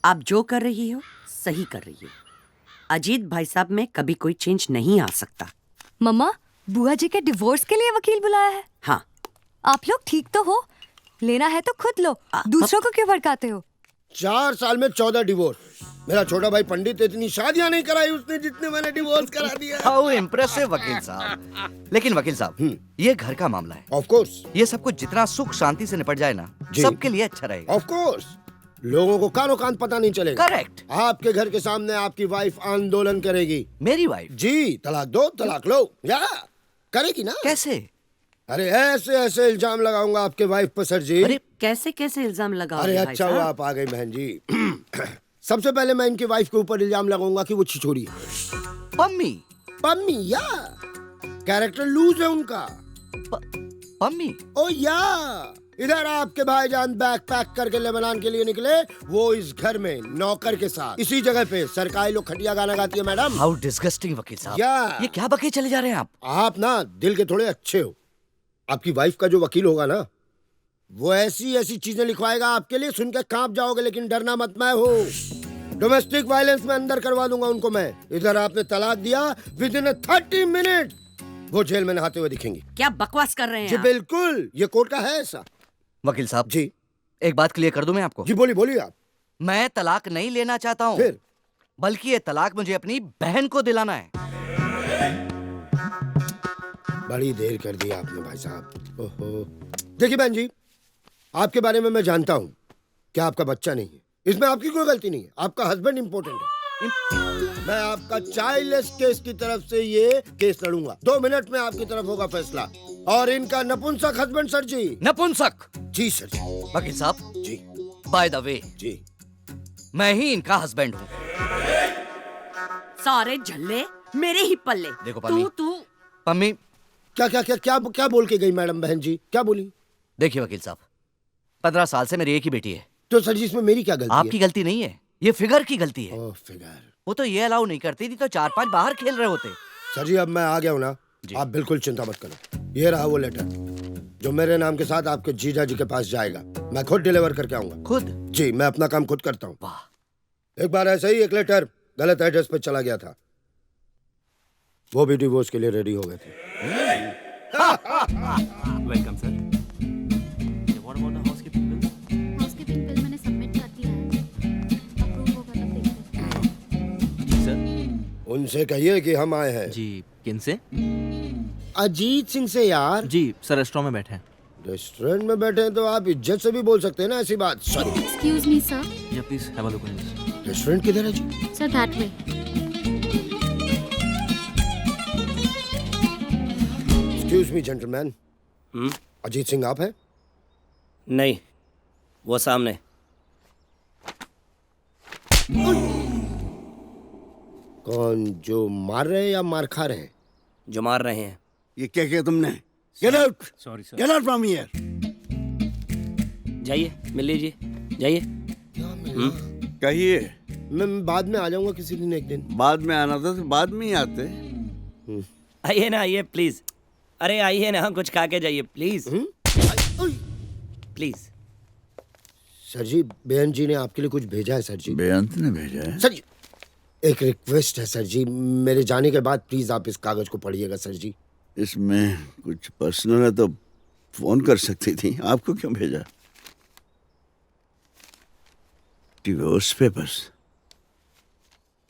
आप जो कर रही हो सही कर रही हो। अजीत भाई साहब में कभी कोई चेंज नहीं आ सकता। मम्मा, बुआ जी के डिवोर्स के लिए वकील बुलाया है। हाँ। आप लोग ठीक तो हो? लेना है तो खुद लो, दूसरों को क्यों भड़काते हो? 4 साल में 14 डिवोर्स। मेरा छोटा भाई पंडित इतनी शादियां नहीं कराई उसने जितने मैंने डिवोर्स करा दिया। हाउ इम्प्रेसिव वकील साहब। लेकिन वकील साहब, ये घर का मामला है। Of course. ये सब कुछ जितना सुख शांति से निपट जाए ना, सबके लिए अच्छा रहेगा। Of course. लोगों को कानो कान पता नहीं चलेगा। करेक्ट। आपके घर के सामने आपकी वाइफ आंदोलन करेगी। मेरी वाइफ? जी, तलाक दो, तलाक लो। या करेगी ना? कैसे? अरे ऐसे ऐसे इल्जाम लगाऊंगा आपके वाइफ पर सर जी। अरे कैसे कैसे इल्जाम लगाओगे? अरे अच्छा हुआ आप आ गई बहन जी। सबसे पहले मैं इनकी वाइफ के ऊपर इल्जाम लगाऊंगा कि वो छिछोरी है। पम्मी? पम्मी या कैरेक्टर लूज है उनका। पम्मी? ओ या इधर आपके भाईजान बैग पैक करके लेबनान के लिए निकले, वो इस घर में नौकर के साथ इसी जगह पे सरकारी लोग खटिया गाना गाती है मैडम। हाउ डिस्गस्टिंग वकील साहब। या ये क्या बके चले जा रहे हैं आप? आप ना दिल के थोड़े अच्छे हो। आपकी वाइफ का जो वकील होगा ना, वो ऐसी ऐसी चीजें लिखवाएगा आपके लिए, सुन के कांप जाओगे। लेकिन डरना मत, मैं हूँ। डोमेस्टिक वायलेंस में अंदर करवा दूंगा उनको मैं। इधर आपने तलाक दिया, विद इन 30 मिनट वो जेल में नहाते हुए दिखेंगे। क्या बकवास कर रहे हैं जी आप? बिल्कुल, ये कोर्ट का है ऐसा। वकील साहब जी, एक बात क्लियर कर दूं मैं आपको। जी बोलिए आप। मैं तलाक नहीं लेना चाहता हूँ, फिर? बल्कि ये तलाक मुझे अपनी बहन को दिलाना है। बड़ी देर कर दी आपने भाई साहब। ओहो, देखिए बहन जी, आपके बारे में मैं जानता हूँ कि आपका बच्चा नहीं है। इसमें आपकी कोई गलती नहीं है, आपका हस्बैंड इम्पोर्टेंट है। मैं आपका चाइल्डलेस केस की तरफ से ये केस लड़ूंगा। 2 मिनट में आपकी तरफ होगा फैसला। और इनका नपुंसक हस्बैंड सर जी। नपुंसक? जी सर जी। वकील साहब जी, बाय द वे जी, मैं ही इनका हस्बैंड हूँ। सारे झल्ले मेरे ही पल्ले। देखो पम्मी, तू पम्मी क्या क्या क्या क्या क्या बोल के गई मैडम? बहन जी क्या बोली? देखिए वकील साहब, 15 साल से मेरी एक ही बेटी है। तो सर जी इसमें मेरी क्या गलती आपकी गलती नहीं है, ये फिगर की गलती है। फिगर? वो तो ये अलाउ नहीं करती थी, तो 4-5 बाहर खेल रहे होते। सर जी अब मैं आ गया हूँ ना, आप बिल्कुल चिंता मत करो। ये रहा वो लेटर जो मेरे नाम के साथ आपके जीजा जी के पास जाएगा। मैं खुद डिलीवर करके आऊंगा। खुद? जी, मैं अपना काम खुद करता हूँ। एक बार ऐसे ही एक लेटर गलत एड्रेस पे चला गया था, वो भी डिवोर्स के लिए रेडी हो गए थे। Welcome sir. What about the housekeeping bill? Housekeeping bill मैंने सबमिट कर दिया है। अप्रूव होगा तब देखते हैं। जी सर। उनसे कहिए कि हम आए हैं। जी, किन से? अजीत सिंह से यार। जी सर, रेस्टोरेंट में बैठे हैं। रेस्टोरेंट में बैठे हैं तो आप इज्जत से भी बोल सकते हैं ना ऐसी बात। सॉरी। Excuse me sir. या please have a look on this. Restaurant किधर है जी? Sir that way. Excuse me gentleman. Ajit Singh आप हैं? नहीं, वो सामने। कौन, जो मार रहे हैं या मार खा रहे हैं? जो मार रहे हैं। ये क्या किया तुमने? Get out! Sorry sir. Get out from here! जाइए, मिल लीजिए, जाइए। कहिए। मैं बाद में आ जाऊंगा किसी दिन, एक दिन। बाद में आना था तो बाद में ही आते। आइए ना, आइए प्लीज। अरे आइए ना, कुछ खा के जाइए प्लीज। प्लीज। सर जी, बेअंत जी ने आपके लिए कुछ भेजा है सर जी। बेअंत ने भेजा है? सर जी एक रिक्वेस्ट है सर जी, मेरे जाने के बाद प्लीज आप इस कागज को पढ़िएगा सर जी। इसमें कुछ पर्सनल है तो फोन कर सकती थी, आपको क्यों भेजा? Divorce papers.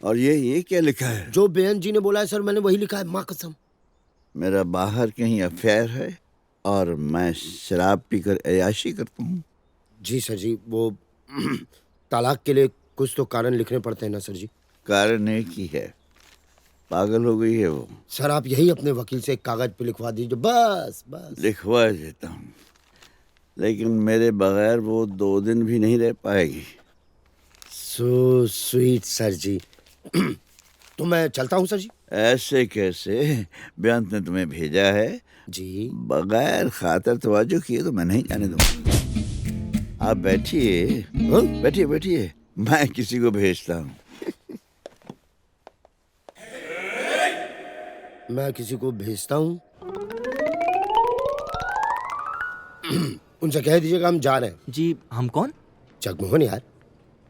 और ये क्या लिखा है? जो बेअंत जी ने बोला है सर, मैंने वही लिखा है, माँ कसम। मेरा बाहर कहीं अफेयर है और मैं शराब पीकर अय्याशी करता हूँ। जी सर जी, वो तलाक के लिए कुछ तो कारण लिखने पड़ते हैं ना सर जी। कारण एक ही है, पागल हो गई है वो। सर आप यही अपने वकील से एक कागज पे लिखवा दीजिए, बस बस। लिखवा देता हूँ, लेकिन मेरे बगैर वो 2 दिन भी नहीं रह पाएगी। सो स्वीट सर जी। तो मैं चलता हूँ सर जी। ऐसे कैसे? बेअंत ने तुम्हें भेजा है जी, बगैर खातर तवज्जो किए तो मैं नहीं जाने दूंगा। आप बैठिए, बैठिए बैठिए, मैं किसी को भेजता हूँ। मैं किसी को भेजता हूँ। उनसे कह दीजिएगा हम जा रहे हैं। जी, हम कौन? जगमोहन यार।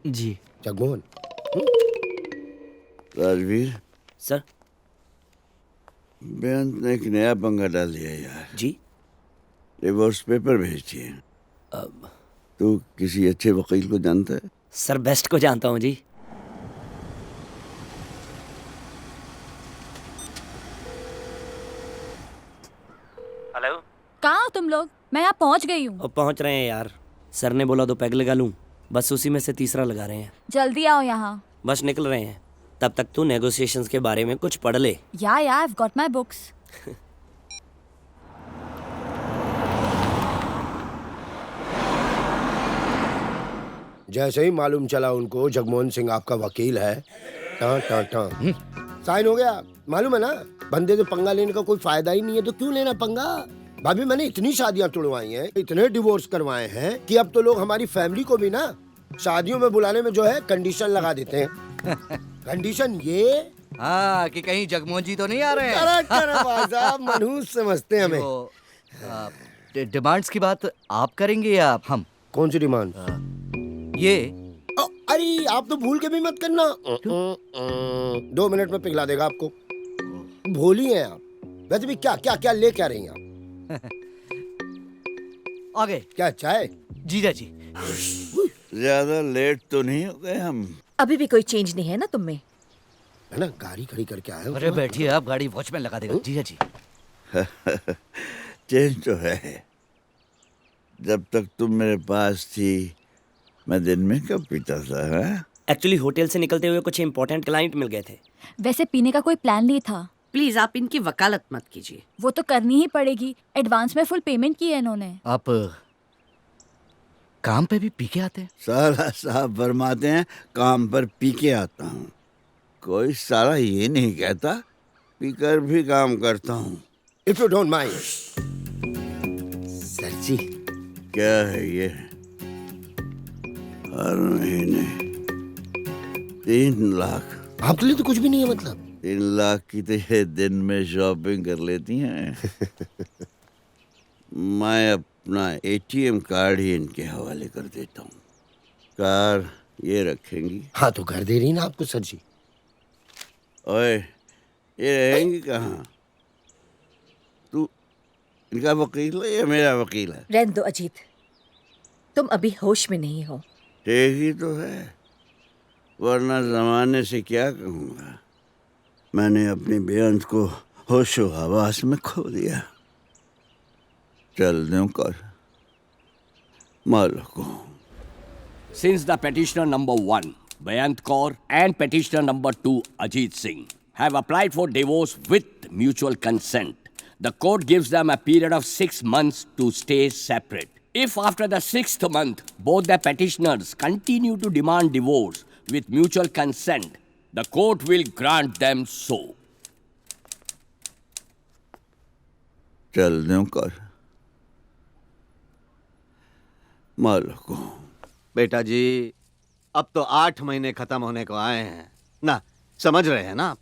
जी जगमोहन। राजवीर सर। बेअंत ने एक नया पंगा डाल दिया यार। जी। डिवोर्स पेपर भेज दिए। तू किसी अच्छे वकील को जानता है? सर बेस्ट को जानता हूँ जी। हेलो। कहाँ हो तुम लोग? मैं यहाँ पहुँच गई हूँ। अब पहुंच रहे हैं यार। सर ने बोला 2 पैग लगा लूं, बस उसी में से तीसरा लगा रहे हैं। जल्दी आओ यहाँ। बस निकल रहे हैं। तब तक तू नेगोशिएशंस के बारे में कुछ पढ़ ले। या I've got my books. जैसे ही मालूम चला उनको जगमोहन सिंह आपका वकील है, टां टां टां साइन हो गया। मालूम है ना, बंदे से पंगा लेने का कोई फायदा ही नहीं है, तो क्यों लेना पंगा। भाभी मैंने इतनी शादियां तोड़वाई हैं, इतने डिवोर्स करवाए हैं कि अब तो लोग हमारी फैमिली को भी ना शादियों में बुलाने में जो है कंडीशन लगा देते हैं। कंडीशन ये हाँ कि कहीं जगमोहन जी तो नहीं आ रहे हैं। करेक्ट भाई साहब, मनहूस समझते हैं हमें। डिमांड्स की बात आप करेंगे या हम? कौन सी डिमांड? ये अरे आप तो भूल के भी मत करना। 2 मिनट में पिघला देगा आपको। भोली हैं आप। वैसे भी क्या क्या क्या ले क्या रही हैं आप? आगे क्या चाय? जीजा जी ज्यादा लेट तो नहीं हो गए हम? अभी भी कोई चेंज नहीं है ना तुम में? है ना, गाड़ी खड़ी करके आए हो। अरे बैठिए, आप गाड़ी वॉचमैन लगा देगा जीजा जी। चेंज तो है। जब तक तुम मेरे पास थी मैं दिन में कब पीता था। एक्चुअली होटल से निकलते हुए कुछ इंपॉर्टेंट क्लाइंट मिल गए थे। वैसे पीने का कोई प्लान नहीं था। प्लीज आप इनकी वकालत मत कीजिए। वो तो करनी ही पड़ेगी, एडवांस में फुल पेमेंट की है इन्होंने। आप काम पे भी पी के आते हैं? साला साहब फरमाते हैं काम पर पी के आता हूँ। कोई साला ये नहीं कहता पीकर भी काम करता हूँ। If you don't mind. Sir जी क्या है ये? हर महीने 3 लाख। आपके लिए तो कुछ भी नहीं है। मतलब 3 लाख की तो ये दिन में शॉपिंग कर लेती हैं। मैं अपना ATM कार्ड ही इनके हवाले कर देता हूँ। कार ये रखेंगी। हाँ तो घर दे रही ना आपको सर जी। ओए ये रहेंगी कहाँ? तू इनका वकील है या मेरा वकील है? रहने दो अजीत, तुम अभी होश में नहीं हो। ठीक ही तो है, वरना जमाने से क्या कहूँगा। मैंने अपनी बेअंत को होशो हवास में खो दिया। चल दूं कर मालूम को। Since the petitioner number 1, Bayant Kaur, and petitioner number 2, Ajit Singh, have applied for divorce with mutual consent, the court gives them a period of 6 months to stay separate. If after the 6th month both the petitioners continue to demand divorce with mutual consent, the court will grant them so. चल दूं कर मालूम को। बेटा जी अब तो 8 महीने खत्म होने को आए हैं ना, समझ रहे हैं ना आप?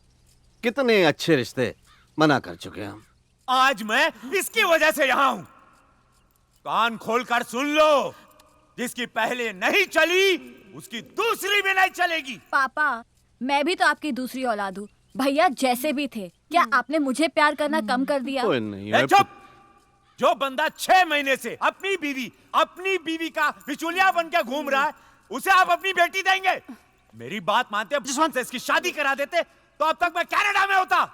कितने अच्छे रिश्ते मना कर चुके हैं हम। आज मैं इसकी वजह से यहाँ हूं। कान खोलकर सुन लो, जिसकी पहले नहीं चली उसकी दूसरी भी नहीं चलेगी। पापा मैं भी तो आपकी दूसरी औलाद हूँ। भैया जैसे भी थे, क्या आपने मुझे प्यार करना कम कर दिया? चुप! जो बंदा 6 महीने से अपनी बीवी का बिचौलिया बन के घूम रहा है, उसे आप अपनी बेटी देंगे? मेरी बात मानते जसवंत से इसकी शादी करा देते तो अब तक मैं कनाडा में होता।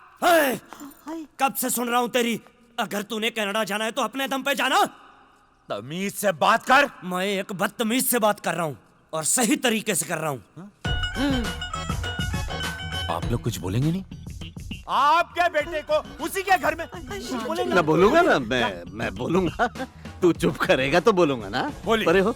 कब से सुन रहा हूँ तेरी। अगर तूने कनाडा जाना है तो अपने दम पे जाना। तमीज से बात कर। मैं एक बदतमीज से बात कर रहा हूँ और सही तरीके से कर रहा हूँ। आप लोग कुछ बोलेंगे नहीं? आपके बेटे को उसी के घर में मैं बोलूंगा ना, मैं बोलूंगा। तू चुप करेगा तो बोलूंगा ना। परे हो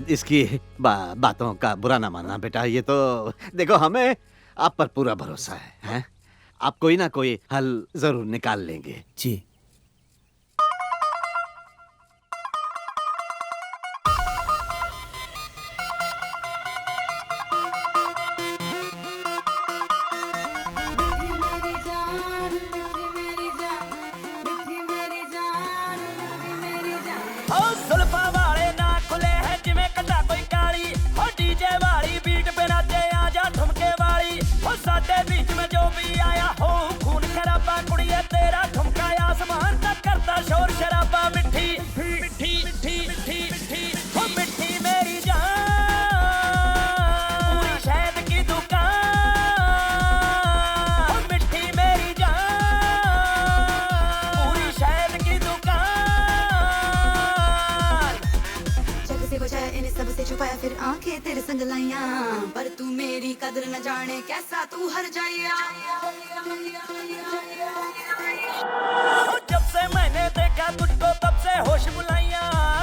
इसकी बातों का बुरा ना मानना बेटा। ये तो देखो हमें आप पर पूरा भरोसा है? आप कोई ना कोई हल जरूर निकाल लेंगे। जी फिर आंखें तेरे संग लाइया, पर तू मेरी कदर न जाने कैसा तू हर जाइया। जब से मैंने देखा तुझको तब से होश बुलाइया,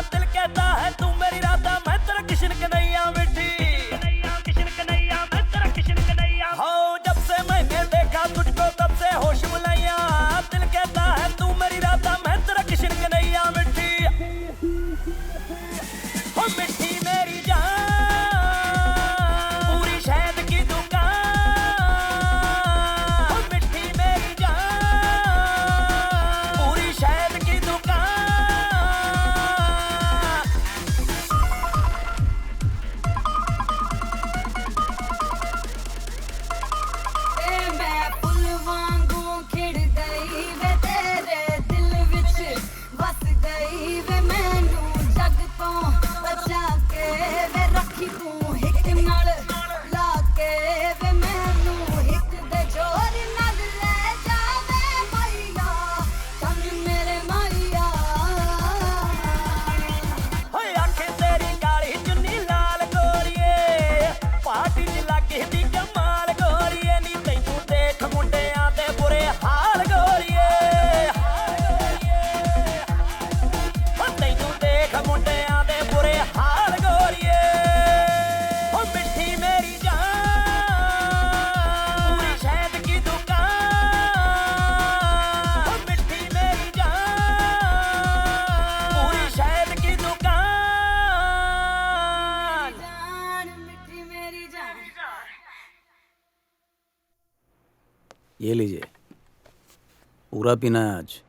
दिल कहता है तू मेरी राधा मैं तेरा किशन कन्हैया मिठी, किशन कन्हैया मैं तेरा किशन कन्हैया। हो जब से मैंने देखा तुझको तब से होश बुलाइया, दिल कहता है तू मेरी राधा मैं तेरा किशन कन्हैया मिठी। हो मिठी मेरी जान पूरी शहद की दुकान, हो मिठी मेरी जान पूरी शहद की दुकान। ए मैं फुल वांगू खिड़ गई वे तेरे दिल विच बस गई वे, मैनू जग तो बचा के वे रखी तू हिक नाल ला के वे, मैनू हिक दे जोर नाल ले जावे मैया, चन मेरे मैया। होए आंखें तेरी काली चुन्नी लाल गोरीए, पार्टी च लागे दी कमाल गोरीए, नी तैनू देख मुंडियां दे बुरे हाल गोरीए, हो तैनू देख मुंडियां दे बुरे हाल गोरीए। हो मिठी मेरी जान पूरी शहद की दुकान, हो मिठी मेरी जान पूरी शहद की दुकान। जान मिठी मेरी जान। ये लीजिए, पूरा पीना है आज।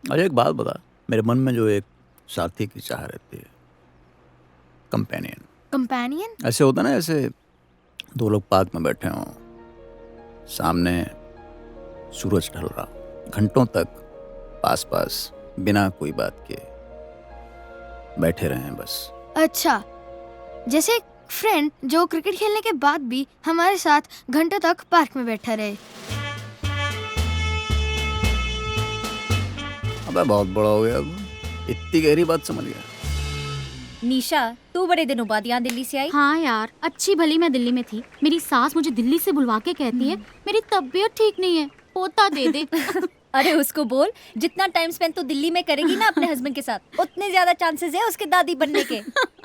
अरे एक बात बता, मेरे मन में जो एक साथी की चाह रहती है, कंपेनियन, कंपेनियन? ऐसे होता ना, ऐसे दो लोग पार्क में बैठे हों, सामने सूरज ढल रहा, घंटों तक पास पास बिना कोई बात के बैठे रहें बस। अच्छा, जैसे एक फ्रेंड जो क्रिकेट खेलने के बाद भी हमारे साथ घंटों तक पार्क में बैठा रहे। अबे बहुत बड़ा हो गया अब, इतनी गहरी बात समझ गया। निशा, तू बड़े दिनों बाद यहाँ दिल्ली से आई? हाँ यार, अच्छी भली मैं दिल्ली में थी, मेरी सास मुझे दिल्ली से बुलवा के कहती है मेरी तबीयत ठीक नहीं है, पोता दे दे। अरे उसको बोल, जितना टाइम स्पेंड तू दिल्ली में करेगी ना अपने हस्बैंड के साथ, उतने ज्यादा चांसेस है उसके दादी बनने के।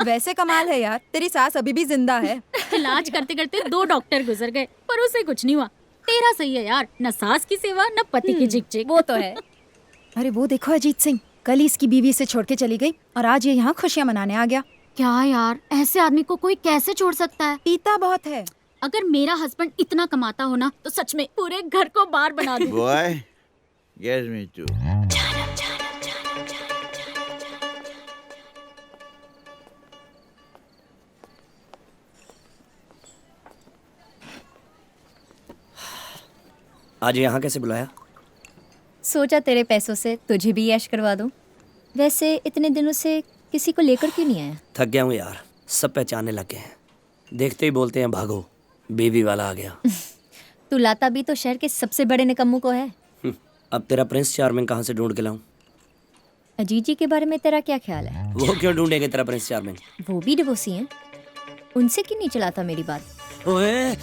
वैसे कमाल है यार, तेरी सास अभी भी जिंदा है। इलाज करते करते 2 डॉक्टर गुजर गए पर उसे कुछ नहीं हुआ। तेरा सही है यार, न सास की सेवा न पति की झिकझिक। वो तो है। अरे वो देखो अजीत सिंह, कल ही इसकी बीवी से छोड़ के चली गई और आज ये यहाँ खुशियाँ मनाने आ गया। क्या यार, ऐसे आदमी को कोई कैसे छोड़ सकता है? पीता बहुत है। अगर मेरा हस्बैंड इतना कमाता हो ना तो सच में पूरे घर को बार बना दूं। Boy, get me too. आज यहाँ कैसे बुलाया? सोचा तेरे पैसों से तुझे भी ऐश करवा दूं। वैसे इतने दिनों से किसी को लेकर क्यों नहीं आया? थक गया हूँ यार, सब पहचानने लगे हैं, देखते ही बोलते हैं भागो, बेबी वाला आ गया। तू लाता भी तो शहर के सबसे बड़े निकम्मों को है। अब तेरा प्रिंस चार्मिंग कहाँ से ढूंढ के लाऊं? अजीत जी के बारे में तेरा क्या ख्याल है? वो क्यों ढूंढेंगे तेरा प्रिंस चार्मिंग? वो भी डिवोर्सी हैं, उनसे क्यों नहीं चलाता मेरी बात? ओए,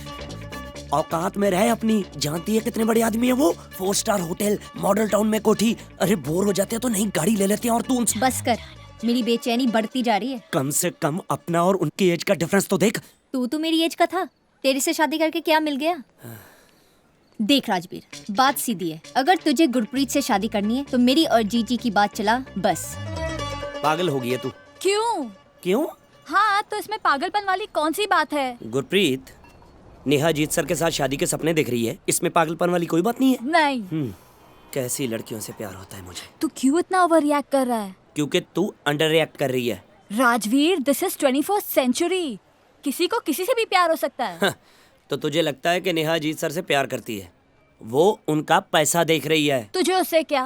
औकात में रहे अपनी, जानती है कितने बड़े आदमी है वो? 4 स्टार होटल, मॉडल टाउन में कोठी। अरे बोर हो जाते हैं तो नई गाड़ी ले लेते हैं और तू उनसे। बस कर, मेरी बेचैनी बढ़ती जा रही है। कम से कम अपना और उनकी एज का डिफरेंस तो देख। तू तो मेरी एज का था, तेरे से शादी करके क्या मिल गया? देख राजवीर, बात सीधी है, अगर तुझे गुरप्रीत से शादी करनी है तो मेरी और जीजी की बात चला बस। पागल हो गई है तू। क्यों? क्यों? हाँ, तो इसमें पागलपन वाली कौन सी बात है? गुरप्रीत, नेहा अजीत सर के साथ शादी के सपने देख रही है, इसमें पागलपन वाली कोई बात नहीं है। नहीं। कैसी लड़कियों से प्यार होता है मुझे। तू क्यों इतना ओवर रिएक्ट कर रहा है? क्योंकि तू अंडर रिएक्ट कर रही है। Rajveer, this is 21st century, किसी को किसी से भी प्यार हो सकता है। तो तुझे लगता है कि नेहा अजीत सर से प्यार करती है? वो उनका पैसा देख रही है। तुझे उससे क्या?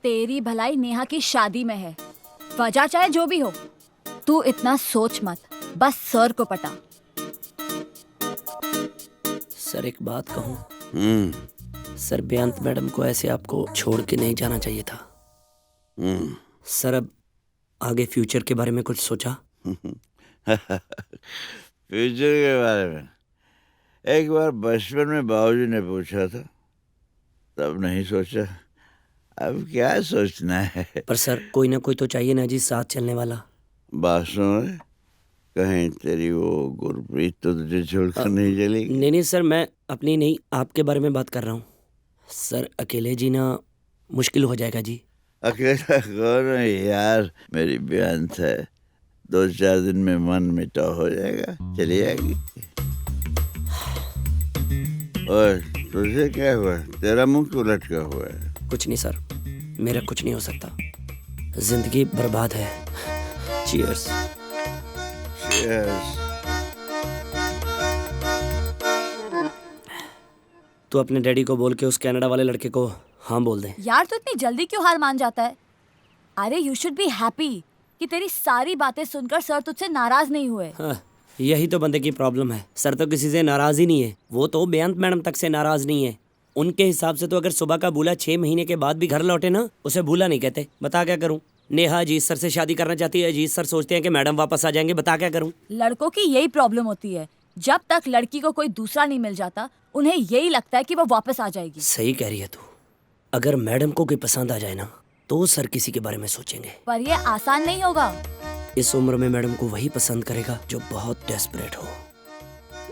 तेरी भलाई नेहा की शादी में है, वजह चाहे जो भी हो। तू इतना सोच मत, बस सर को पटा। सर एक बात कहूँ? सर बेअंत मैडम को ऐसे आपको छोड़ के नहीं जाना चाहिए था। सर अब आगे फ्यूचर के बारे में कुछ सोचा? फ्यूचर के बारे में एक बार बचपन में बाबूजी ने पूछा था, तब नहीं सोचा। अब क्या सोचना है? पर सर कोई ना कोई तो चाहिए ना जी साथ चलने वाला। बात सुन रहे, कहीं तेरी वो गुरप्रीत तो तुझे छोड़कर नहीं चलेगी? नहीं सर, मैं अपनी नहीं आपके बारे में बात कर रहा हूँ। सर अकेले जीना मुश्किल हो जाएगा जी। अकेला कौन है यार, मेरी बेअंत है, 2-4 दिन में मन मिटाव हो जाएगा, चली जाएगी। ओए तुझे क्या हुआ? तेरा मुंह क्यों लटका हुआ है? कुछ नहीं सर, मेरा कुछ नहीं हो सकता, जिंदगी बर्बाद है। चीयर्स। चीयर्स। तू अपने डैडी को बोल के उस कनाडा वाले लड़के को हाँ बोल दे। यार तो इतनी जल्दी क्यों हार मान जाता है? अरे यू शुड बी हैप्पी कि तेरी सारी बातें सुनकर सर तुझसे नाराज नहीं हुए। हाँ, यही तो बंदे की प्रॉब्लम है। सर तो किसी से नाराज ही नहीं है, वो तो बेअंत मैडम तक से नाराज नहीं है। उनके हिसाब से तो अगर सुबह का बूला 6 महीने के बाद भी घर लौटे ना, उसे बूला नहीं कहते। बता क्या करूं? नेहा अजीत सर से शादी करना चाहती है, अजीत सर सोचते हैं कि मैडम वापस आ जाएंगे। बता क्या करूं? लड़कों की यही प्रॉब्लम होती है, जब तक लड़की को कोई दूसरा नहीं मिल जाता उन्हें यही लगता है कि वो वापस आ जाएगी। सही कह रही है तू। अगर मैडम को कोई पसंद आ जाए ना, तो सर किसी के बारे में सोचेंगे। पर ये आसान नहीं होगा। इस उम्र में मैडम को वही पसंद करेगा जो बहुत डेस्परेट हो,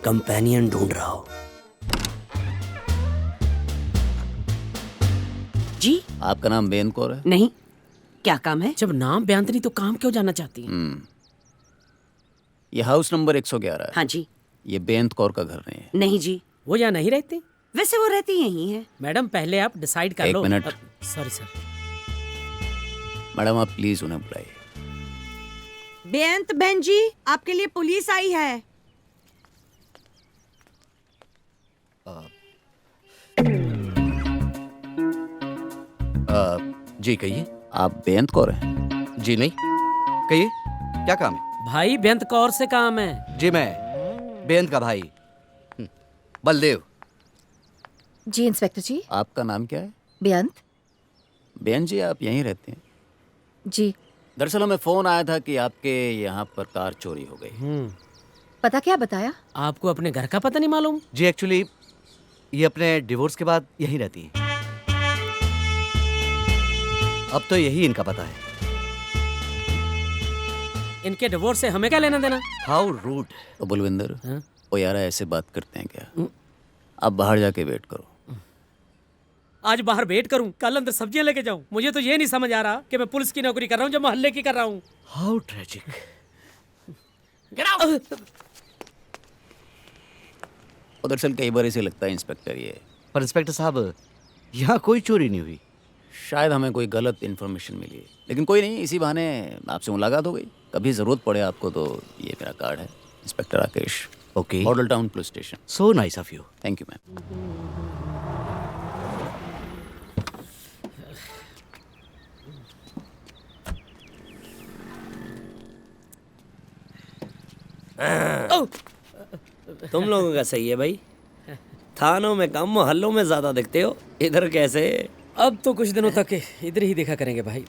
कंपेनियन ढूंढ रहा हो। जी आपका नाम बेन कौर है? नहीं, क्या काम है? जब नाम बेअंत नहीं तो काम क्यों जानना चाहती है? ये हाउस नंबर 111 है। हाँ जी। ये बेंत कौर का घर नहीं है? नहीं जी। वो यहाँ नहीं रहती? वैसे वो रहती यहीं है। मैडम पहले आप डिसाइड कर लो। एक मिनट। Sorry sir. मैडम आप प्लीज उन्हें बुलाइए। बेअंत बहन जी, आपके लिए पुलिस आई है। जी कहिए। आप बेंत कौर हैं? जी नहीं, कहिए क्या काम है? भाई बेअंत कौर से काम है। जी मैं बेअंत का भाई बलदेव। जी इंस्पेक्टर जी। आपका नाम क्या है? बेअंत। बेन जी आप यहीं रहते हैं? जी। दरअसल हमें फोन आया था कि आपके यहाँ पर कार चोरी हो गई। पता क्या बताया? आपको अपने घर का पता नहीं मालूम? जी एक्चुअली ये अपने डिवोर्स के बाद यहीं रहती है। अब तो यही इनका पता है। इनके डिवोर्स से हमें क्या लेना देना? How rude. तो बुलविंदर, वो यार ऐसे बात करते हैं क्या? आप बाहर जाके वेट करो। आज बाहर वेट करूं, कल अंदर सब्जियां लेके जाऊं। मुझे तो ये नहीं समझ आ रहा कि मैं पुलिस की नौकरी कर रहा हूं जब मोहल्ले की कर रहा हूं। How tragic. दरअसल कई बार ऐसे लगता है इंस्पेक्टर ये। पर इंस्पेक्टर साहब यहाँ कोई चोरी नहीं हुई। शायद हमें कोई गलत इन्फॉर्मेशन मिली, लेकिन कोई नहीं, इसी बहाने आपसे मुलाकात हो गई। कभी जरूरत पड़े आपको तो ये मेरा कार्ड है। Inspector Rakesh. Okay. Model town police station. So nice of you. Thank you ma'am. तुम लोगों का सही है भाई, थानों में कम मोहल्लों में ज्यादा दिखते हो। इधर कैसे? अब तो कुछ दिनों तक इधर ही देखा करेंगे भाई।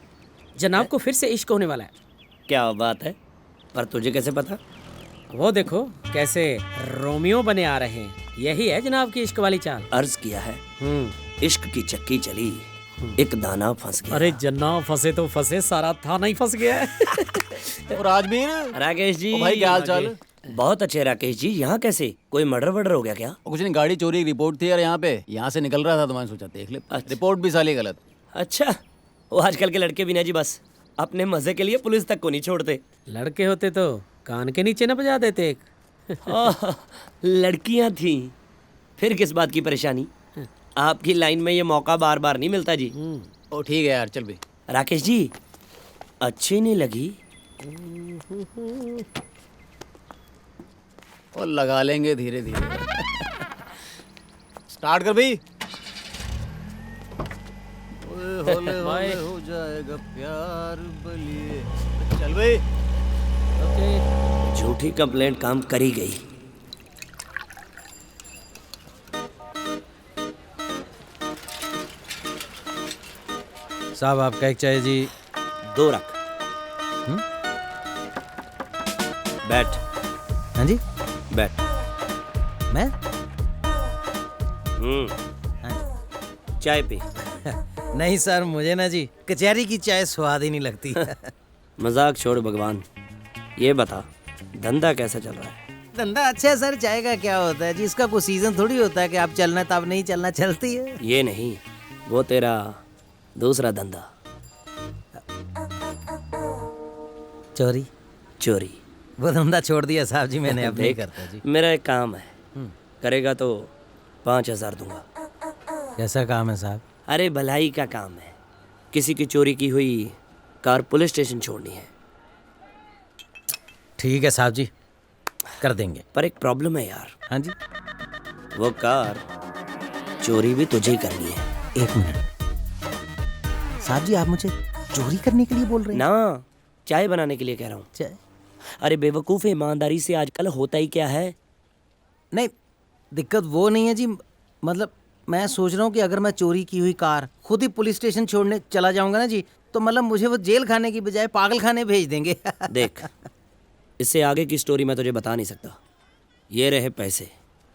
जनाब को फिर से इश्क होने वाला है। क्या बात है? पर तुझे कैसे पता? वो देखो कैसे रोमियो बने आ रहे हैं। यही है जनाब की इश्क वाली चाल। अर्ज किया है, इश्क की चक्की चली, एक दाना फंस गया। अरे जनाब फंसे तो फंसे, सारा थाना ही फंस गया है। और राजवीर। राकेश जी। भाई क्या हाल चाल? बहुत अच्छे राकेश जी। यहाँ कैसे? कोई मर्डर वर्डर हो गया क्या? कुछ नहीं, गाड़ी चोरी की रिपोर्ट थी यार यहाँ पे। यहाँ से निकल रहा था तो मैंने सोचा देख ले। रिपोर्ट भी साली गलत। अच्छा, वो आजकल के लड़के भी ना जी बस अपने मजे के लिए पुलिस तक को नहीं छोड़ते। लड़के होते तो कान के नीचे न बजा देते एक। लड़कियां थी, फिर किस बात की परेशानी? आपकी लाइन में ये मौका बार बार नहीं मिलता जी। ओ ठीक है यार, चल भी। राकेश जी अच्छी नहीं लगी? और लगा लेंगे धीरे धीरे। स्टार्ट कर भाई। होले होले हो जाएगा प्यार बलिए। चल भाई। झूठी कंप्लेंट काम करी गई। साहब आपका एक चाहिए जी। 2 रख। बैठ। हाँ जी बैठ। मैं चाय पी। नहीं सर, मुझे ना जी कचहरी की चाय स्वाद ही नहीं लगती। मजाक छोड़ भगवान, ये बता धंधा कैसा चल रहा है? धंधा अच्छा है सर, चाय का क्या होता है जी, इसका कोई सीजन थोड़ी होता है कि आप चलना तब नहीं चलना, चलती है। ये नहीं, वो तेरा दूसरा धंधा। चोरी? चोरी। वो धंधा छोड़ दिया साहब जी मैंने, अब नहीं देख, करता जी। मेरा एक काम है, करेगा तो 5,000 दूंगा। कैसा काम है साहब? अरे भलाई का काम है, किसी की चोरी की हुई कार पुलिस स्टेशन छोड़नी है। ठीक है साहब जी, कर देंगे। पर एक प्रॉब्लम है यार। हाँ जी? वो कार चोरी भी तुझे ही करनी है। 1 मिनट साहब जी, आप मुझे चोरी करने के लिए बोल रहे हैं? ना, चाय बनाने के लिए कह रहा हूँ। चाय? अरे बेवकूफ़, ईमानदारी से आजकल होता ही क्या है। नहीं, दिक्कत वो नहीं है जी, मतलब मैं सोच रहा हूँ कि अगर मैं चोरी की हुई कार खुद ही पुलिस स्टेशन छोड़ने चला जाऊंगा ना जी, तो मतलब मुझे वो जेल खाने की बजाय पागल खाने भेज देंगे। देख, इससे आगे की स्टोरी मैं तुझे बता नहीं सकता। ये रहे पैसे,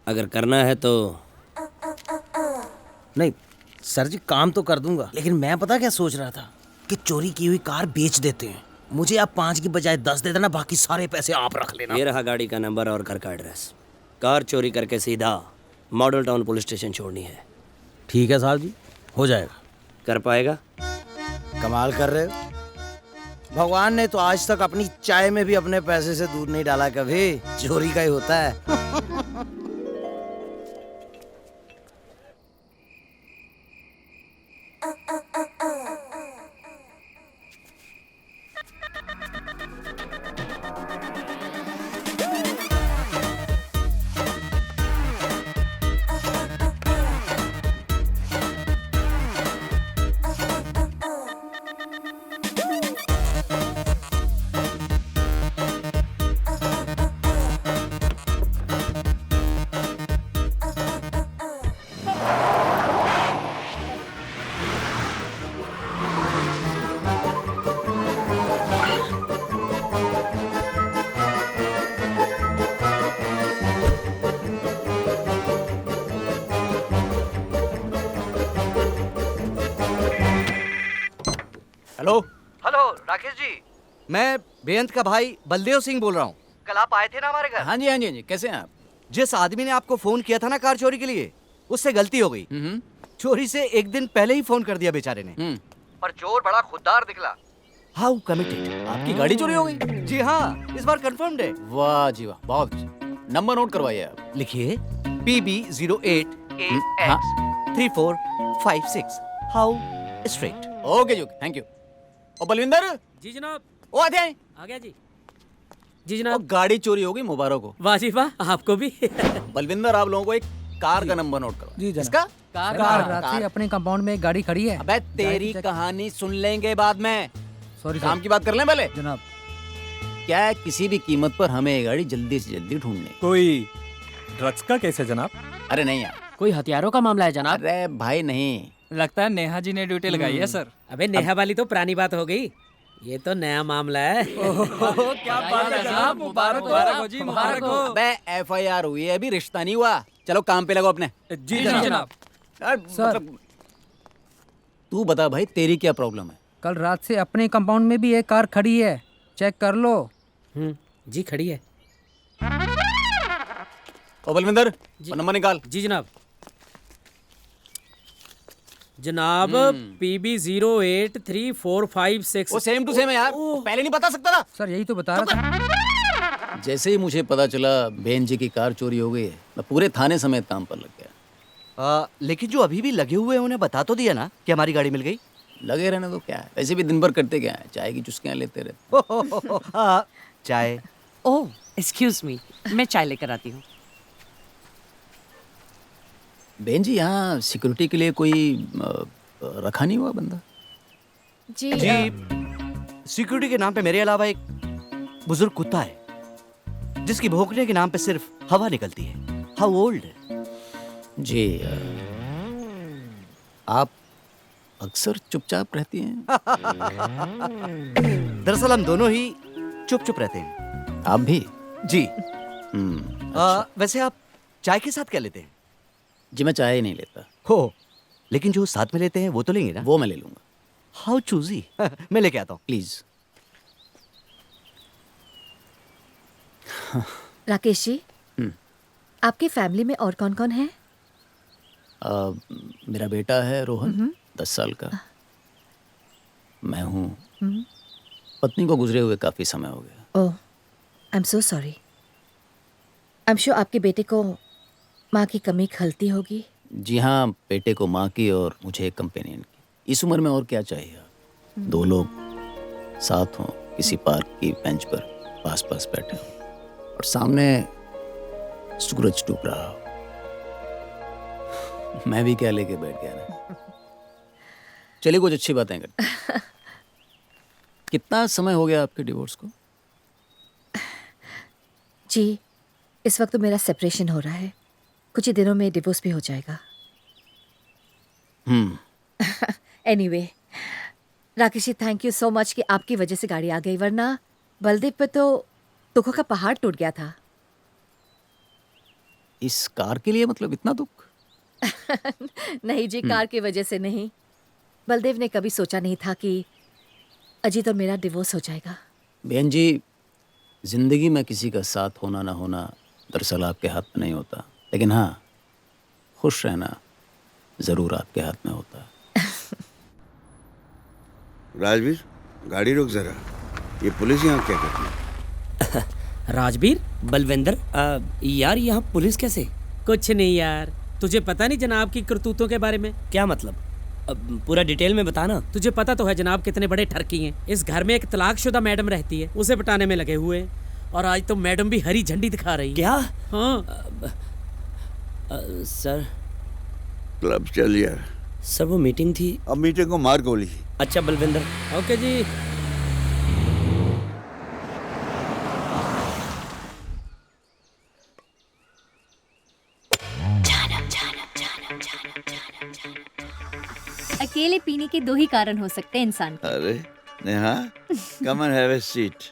अगर करना है तो। नहीं सर जी, काम तो कर दूंगा, लेकिन मैं पता क्या सोच रहा था कि चोरी की हुई कार बेच देते हैं, मुझे आप 5 की बजाय 10 दे देना, बाकी सारे पैसे आप रख लेना। ये रहा गाड़ी का नंबर और घर का एड्रेस। कार चोरी करके सीधा मॉडल टाउन पुलिस स्टेशन छोड़नी है। ठीक है साहब जी, हो जाएगा। कर पाएगा? कमाल कर रहे हो, भगवान ने तो आज तक अपनी चाय में भी अपने पैसे से दूध नहीं डाला, कभी चोरी का ही होता है। हेलो हेलो राकेश जी, मैं बेअंत का भाई बलदेव सिंह बोल रहा हूँ। कल आप आए थे ना हमारे घर? हाँ जी हाँ जी हाँ जी, कैसे हैं आप? जिस आदमी ने आपको फोन किया था ना कार चोरी के लिए, उससे गलती हो गई। चोरी से 1 दिन पहले ही फोन कर दिया बेचारे ने। पर चोर बड़ा खुददार निकला। How committed. आपकी गाड़ी चोरी हो गई? जी हाँ, इस बार कंफर्म्ड है। वाह जी वाह, बहुत अच्छा। नंबर नोट करवाइए आप। लिखिए PB08AX3456। How straight. ओके जी, थैंक यू। ओ बलविंदर। जी जनाब। ओ आते हैं। आ गया जी। जी जनाब। गाड़ी चोरी हो गई, मुबारक हो। वाह जी वाह, आपको भी। बलविंदर, आप लोगों को एक कार का नंबर नोट करो। जी जनाब। इसका? कार रात अपने कंपाउंड में एक गाड़ी खड़ी है। अबे तेरी कहानी सुन लेंगे बाद में। सॉरी काम की बात कर लें पहले। जनाब। क्या है, किसी भी कीमत पर हमें ये गाड़ी जल्दी से जल्दी ढूंढनी। कोई ड्रग्स का केस है जनाब? अरे नहीं यार, कोई हथियारों का मामला है जनाब? अरे भाई नहीं, लगता है नेहा जी ने ड्यूटी लगाई है सर। अबे नेहा वाली तो पुरानी बात हो गई, ये तो नया मामला है। क्या बात है जनाब, मुबारक हो जी, मुबारक हो। अबे FIR हुई है, अभी रिश्ता नहीं हुआ। चलो काम पे लगो अपने। जी जनाब। सर तू बता भाई, तेरी क्या प्रॉब्लम है? कल रात से अपने कंपाउंड में भी एक कार खड़ी है, चेक कर लो। जी खड़ी है। ओ बलविंदर, नंबर निकाल। जी जनाब। जनाब PB083456। वो सेम टू सेम है यार, पहले नहीं बता सकता था? सर यही तो बता रहा था। जैसे ही मुझे पता चला बहन जी की कार चोरी हो गई है, मैं पूरे थाने समेत काम पर लग गया। लेकिन जो अभी भी लगे हुए हैं उन्हें बता तो दिया ना कि हमारी गाड़ी मिल गई। लगे रहने तो क्या है, वैसे भी दिन भर करते क्या है, चाय की चुस्कियां लेते रहते। चाय? ओह एक्सक्यूज मी, मैं चाय लेकर आती हूँ। बहन जी, यहाँ सिक्योरिटी के लिए कोई रखा नहीं हुआ बंदा? जी सिक्योरिटी के नाम पे मेरे अलावा एक बुजुर्ग कुत्ता है, जिसकी भौंकने के नाम पे सिर्फ हवा निकलती है। How old? जी, आप अक्सर चुपचाप रहती हैं। दरअसल हम दोनों ही चुप चुप रहते हैं। आप भी? जी। वैसे आप चाय के साथ क्या लेते हैं? जी मैं चाय ही नहीं लेता। हो, लेकिन जो साथ में लेते हैं वो तो लेंगे ना? वो मैं ले लूंगा। How choosy. मैं लेके आता हूँ। प्लीज। राकेश जी, आपकी फैमिली में और कौन कौन है? मेरा बेटा है रोहन, 10 साल का। मैं हूँ। पत्नी को गुजरे हुए काफी समय हो गया। Oh, I am so sorry. I am sure आपके बेटे को माँ की कमी खलती होगी। जी हाँ, बेटे को माँ की और मुझे एक कंपेनियन की। इस उम्र में और क्या चाहिए? दो लोग साथ हों, किसी पार्क की बेंच पर पास पास बैठे हों और सामने सूरज डूब रहा हो। मैं भी क्या लेके बैठ गया ना। चलिए कुछ अच्छी बातें करते। कितना समय हो गया आपके डिवोर्स को? जी, इस वक्त तो मेरा सेपरेशन हो रहा है। कुछ ही दिनों में डिवोर्स भी हो जाएगा। Anyway, Rakesh ji, thank you so much कि आपकी वजह से गाड़ी आ गई, वरना बलदेव पे तो दुखों का पहाड़ टूट गया था। इस कार के लिए मतलब इतना दुख? नहीं जी, कार की वजह से नहीं। बलदेव ने कभी सोचा नहीं था कि अजीत और मेरा डिवोर्स हो जाएगा। बहन जी, जिंदगी में किसी का साथ होना ना होना दरअसल आपके हाथ में नहीं होता, लेकिन हाँ, खुश रहना जरूर आपके हाथ में होता है। राजवीर, गाड़ी रोक जरा। ये पुलिस यहाँ क्या करती है? राजवीर? बलविंदर, यार यहाँ पुलिस कैसे? कुछ नहीं यार, तुझे पता नहीं जनाब की करतूतों के बारे में? क्या मतलब? पूरा डिटेल में बताना। तुझे पता तो है जनाब कितने बड़े ठरकी हैं। इस घर में एक तलाकशुदा मैडम रहती है, उसे पटाने में लगे हुए हैं। और आज तो मैडम भी हरी झंडी दिखा रही है। क्या? हाँ। सर। क्लब चल यार। सर वो मीटिंग थी। अब मीटिंग को मार गोली। अच्छा बलविंदर। ओके जी। अकेले पीने के दो ही कारण हो सकते हैं इंसान को। अरे Neha, come and have a seat.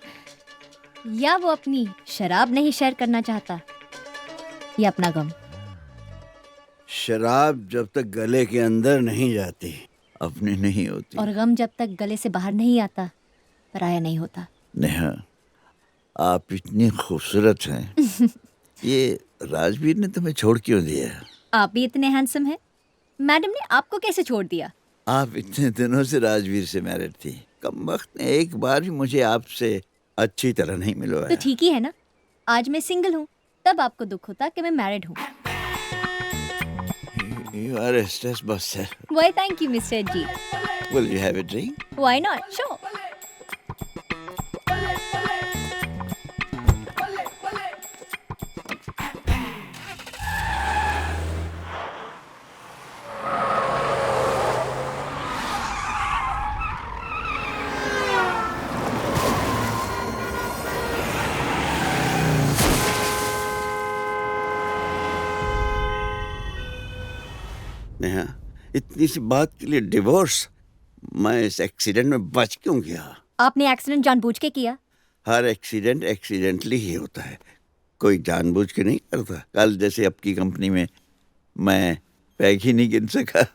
या वो अपनी शराब नहीं शेयर करना चाहता, या अपना गम। शराब जब तक गले के अंदर नहीं जाती अपनी नहीं होती, और गम जब तक गले से बाहर नहीं आता पराया नहीं होता। नेहा, आप इतनी खूबसूरत हैं। ये राजवीर ने तुम्हें छोड़ क्यों दिया? आप भी इतने हैंडसम हैं, मैडम ने आपको कैसे छोड़ दिया? आप इतने दिनों से राजवीर से मैरिड थी, कमबख्त ने एक बार भी मुझे आपसे अच्छी तरह नहीं मिलवाया। तो ठीक ही है ना, आज मैं सिंगल हूँ, तब आपको दुख होता कि मैं मैरिड हूँ। You are a stress buster. Why thank you Mr. G. Will you have a drink? Why not? Sure. Neha, इतनी सी बात के लिए डिवोर्स? मैं इस एक्सीडेंट में बच क्यों गया? आपने एक्सीडेंट जानबूझ के किया? हर एक्सीडेंट एक्सीडेंटली ही होता है, कोई जानबूझ के नहीं करता। कल जैसे आपकी कंपनी में मैं पैग ही नहीं गिन सका।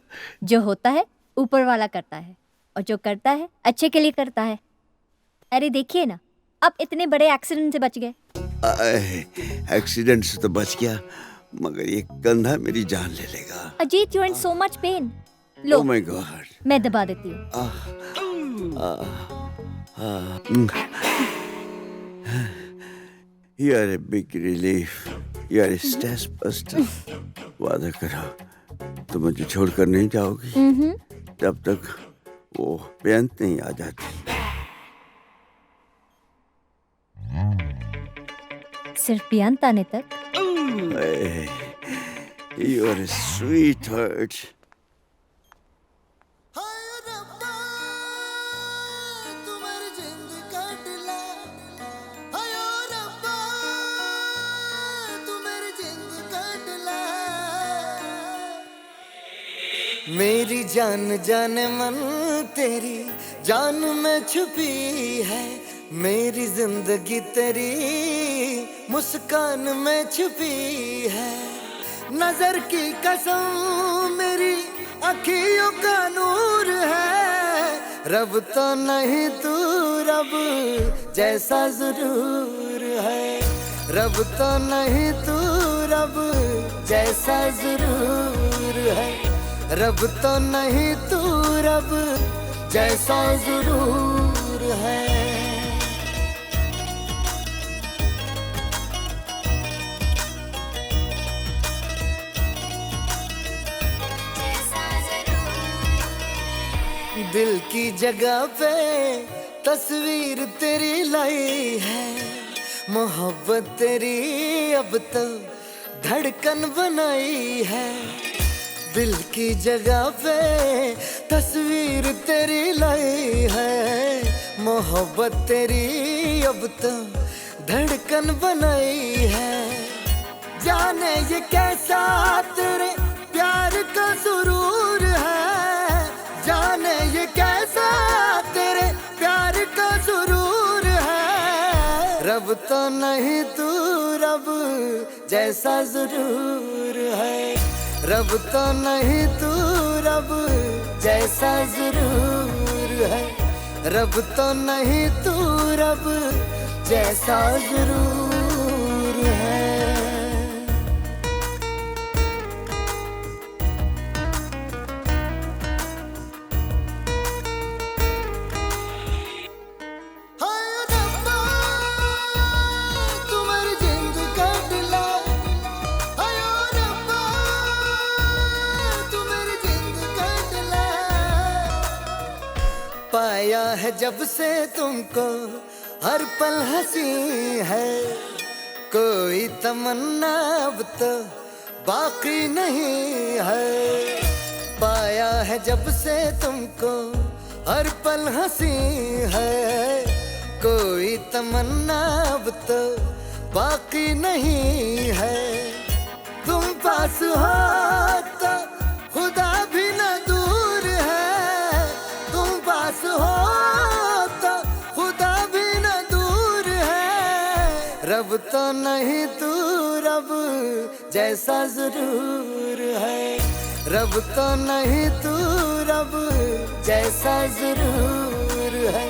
जो होता है ऊपर वाला करता है, और जो करता है अच्छे के लिए करता है। अरे देखिए ना, आप इतने बड़े एक्सीडेंट से बच गए। एक्सीडेंट से तो बच गया, मगर ये कंधा मेरी जान ले लेगा। Ajit, you are in so much pain. लो, ओह माय गॉड, मैं दबा देती हूँ। You are a big relief. You are a stress buster. वादा करो, तुम मुझे छोड़कर नहीं जाओगी जब तक वो बेअंत नहीं आ जाती। सिर्फ बेअंत आने तक? Hey, you are a sweetheart. मेरी जान जाने मन तेरी जान में छुपी है, मेरी जिंदगी तेरी मुस्कान में छुपी है। नजर की कसम मेरी अखियों का नूर है, रब तो नहीं तू रब जैसा जरूर है, रब तो नहीं तू रब जैसा जरूर है, रब तो नहीं तू रब जैसा जरूर है। दिल की जगह पे तस्वीर तेरी लाई है, मोहब्बत तेरी अब तो धड़कन बनाई है। दिल की जगह पे तस्वीर तेरी लाई है, मोहब्बत तेरी अब तो धड़कन बनाई है। जाने ये कैसा तेरे प्यार का सुरूर है, जाने ये कैसा तेरे प्यार का सुरूर है। रब तो नहीं तू रब जैसा जरूर है, रब तो नहीं तू रब जैसा जरूर है, रब तो नहीं तू रब जैसा जरूर है। पाया है जब से तुमको हर पल हंसी है, कोई तमन्ना अब तो बाकी नहीं है। पाया है जब से तुमको हर पल हंसी है, कोई तमन्ना अब तो बाकी नहीं है। तुम पास हो तो खुदा भी न दूर है, तुम पास हो तो खुदा भी न दूर है। रब तो नहीं तू रब जैसा जरूर है, रब तो नहीं तू रब जैसा जरूर है,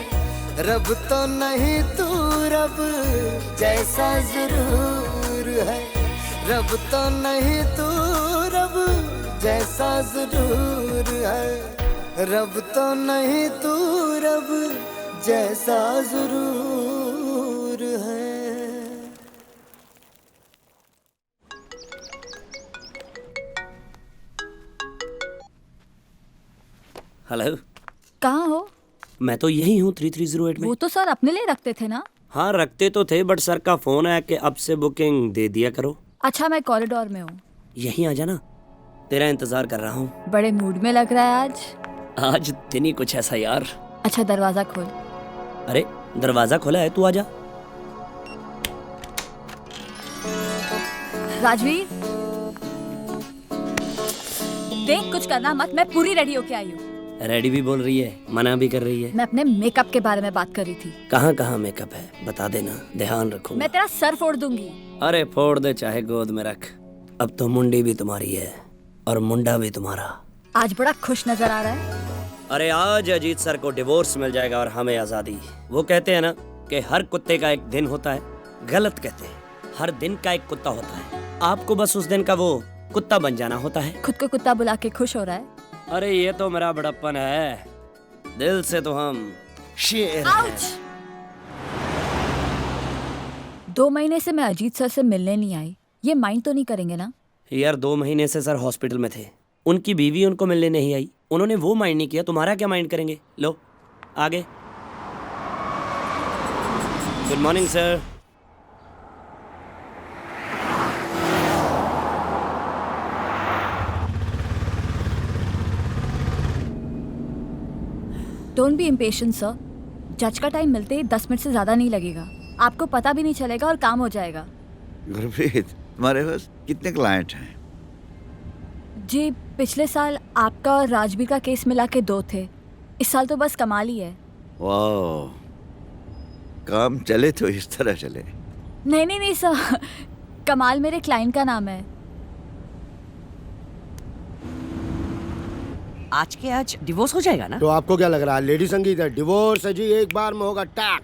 रब तो नहीं तू रब जैसा जरूर है, रब तो नहीं तू रब जैसा जरूर है, रब तो नहीं तू रब जैसा जरूर है। हेलो, कहाँ हो? मैं तो यही हूँ 3308 में। वो तो सर अपने लिए रखते थे ना? हाँ रखते तो थे, बट सर का फोन आया कि अब से बुकिंग दे दिया करो। अच्छा मैं कॉरिडोर में हूँ। यहीं आ जाना, तेरा इंतजार कर रहा हूँ। बड़े मूड में लग रहा है आज। आज दिन ही कुछ ऐसा यार। अच्छा दरवाजा खोल। अरे दरवाजा खोला है, तू आजा। राजवीर देख, कुछ करना मत, मैं पूरी रेडी होके आई हूँ। रेडी भी बोल रही है, मना भी कर रही है। मैं अपने मेकअप के बारे में बात कर रही थी। कहाँ कहाँ मेकअप है बता देना, ध्यान रखूंगा। मैं तेरा सर फोड़ दूंगी। अरे फोड़ दे चाहे गोद में रख, अब तो मुंडी भी तुम्हारी है और मुंडा भी तुम्हारा। आज बड़ा खुश नजर आ रहा है। अरे आज अजीत सर को डिवोर्स मिल जाएगा और हमें आजादी। वो कहते हैं ना कि हर कुत्ते का एक दिन होता है, गलत कहते हैं, हर दिन का एक कुत्ता होता है। आपको बस उस दिन का वो कुत्ता बन जाना होता है। खुद को कुत्ता बुला के खुश हो रहा है? अरे ये तो मेरा बड़प्पन है, दिल से तो हम शेर हैं। 2 महीने से मैं अजीत सर से मिलने नहीं आई, ये माइंड तो नहीं करेंगे ना? यार 2 महीने से सर हॉस्पिटल में थे, उनकी बीवी उनको मिलने नहीं आई, उन्होंने वो माइंड नहीं किया, तुम्हारा क्या माइंड करेंगे। लो आगे। Good morning sir. Don't be impatient sir, जज का टाइम मिलते ही 10 मिनट से ज्यादा नहीं लगेगा, आपको पता भी नहीं चलेगा और काम हो जाएगा। गुरप्रीत, तुम्हारे पास कितने क्लाइंट हैं? जी पिछले साल आपका और राजबीर का केस मिला के 2 थे, इस साल तो बस कमाल ही है। वाह, काम चले तो इस तरह चले। नहीं सर, कमाल मेरे क्लाइंट का नाम है। आज के आज डिवोर्स हो जाएगा ना? तो आपको क्या लग रहा है लेडी संगीत है? डिवोर्स है जी, एक बार में होगा टैक।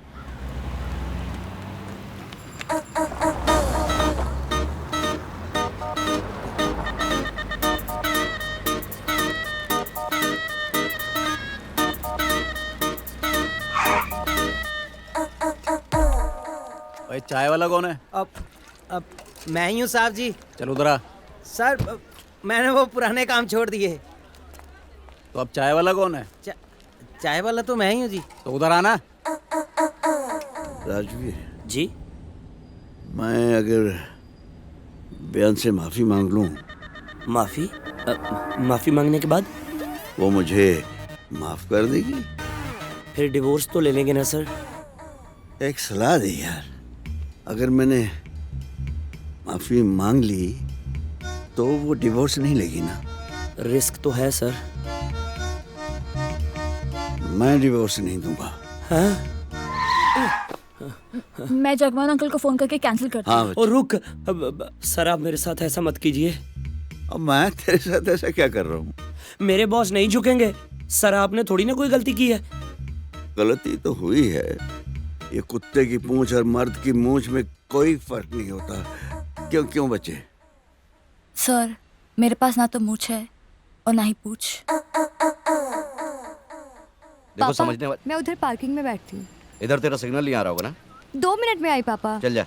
भाई चाय वाला कौन है? अब मैं ही हूँ साहब जी। चलो उधर आ। सर मैंने वो पुराने काम छोड़ दिए। तो अब चाय वाला कौन है? चाय वाला तो मैं ही हूँ जी। तो उधर आना। राजवीर जी, मैं अगर बयान से माफी मांग लूं, माफी मांगने के बाद वो मुझे माफ कर देगी? फिर डिवोर्स तो ले लेंगे ना सर? एक सलाह दे यार, अगर मैंने माफी मांग ली तो वो डिवोर्स नहीं लेगी ना? रिस्क तो है सर। मैं डिवोर्स नहीं दूंगा। हाँ? मैं जगमोहन अंकल को फोन करके कैंसिल करती हूँ। हाँ और रुक, सर आप मेरे साथ ऐसा मत कीजिए। अब मैं तेरे साथ ऐसा क्या कर रहा हूँ? मेरे बॉस नहीं झुकेंगे। सर आपने थोड़ी ना कोई गलती की है। गलती तो हुई है। ये कुत्ते की पूंछ और मर्द की मूंछ में कोई फर्क नहीं होता। क्यों बच्चे? सर मेरे पास ना तो मूछ है और ना ही पूछ। देखो समझने वाले, मैं उधर पार्किंग में बैठती हूँ। इधर तेरा सिग्नल नहीं आ रहा होगा ना? 2 मिनट में आई पापा। चल जा।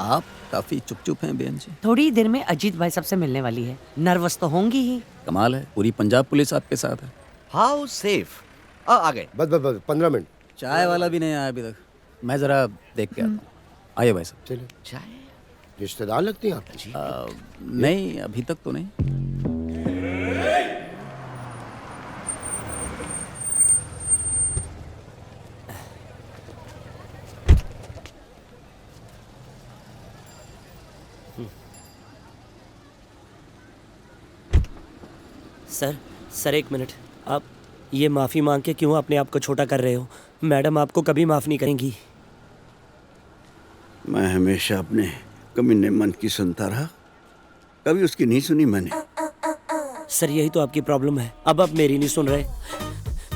आप काफी चुप हैं बेन जी। थोड़ी देर में अजीत भाई सबसे मिलने वाली है, नर्वस तो होंगी ही। कमाल है, पूरी पंजाब पुलिस आपके साथ है। How safe? आ गए। बस 15 मिनट। चाय वाला भी नहीं आया अभी तक। मैं जरा देख के आता हूँ। आइए भाई साहब। चलिए। चाय रिश्तेदार लगती हैं आप? नहीं अभी तक तो नहीं। Sir 1 minute. आप ये माफ़ी मांग के क्यों अपने आप को छोटा कर रहे हो? मैडम आपको कभी माफ़ नहीं करेंगी। मैं हमेशा अपने कमीने मन की सुनता रहा, कभी उसकी नहीं सुनी मैंने। सर यही तो आपकी प्रॉब्लम है, अब आप मेरी नहीं सुन रहे।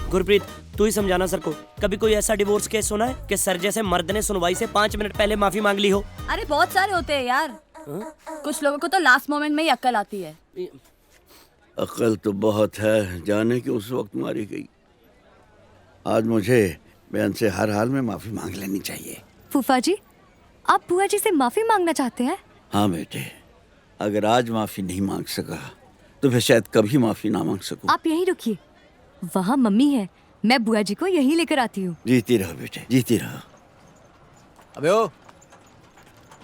गुरप्रीत तू ही समझाना सर को। कभी कोई ऐसा डिवोर्स केस सुना है कि सर जैसे मर्द ने सुनवाई से 5 मिनट पहले माफ़ी मांग ली हो? अरे बहुत सारे होते हैं यार। कुछ लोगों को तो लास्ट मोमेंट में ही अक्ल आती है। अकल तो बहुत है, जाने कि उस वक्त मारी गई। आज मुझे बयान से हर हाल में माफी मांग लेनी चाहिए। फूफा जी, आप बुआ जी से माफी मांगना चाहते हैं? हाँ बेटे, अगर आज माफी नहीं मांग सका तो फिर शायद कभी माफी ना मांग सकूं। आप यहीं रुकिए, वहाँ मम्मी है, मैं बुआ जी को यहीं लेकर आती हूँ। जीती रहो बेटे, जीती रहो। अबे ओ,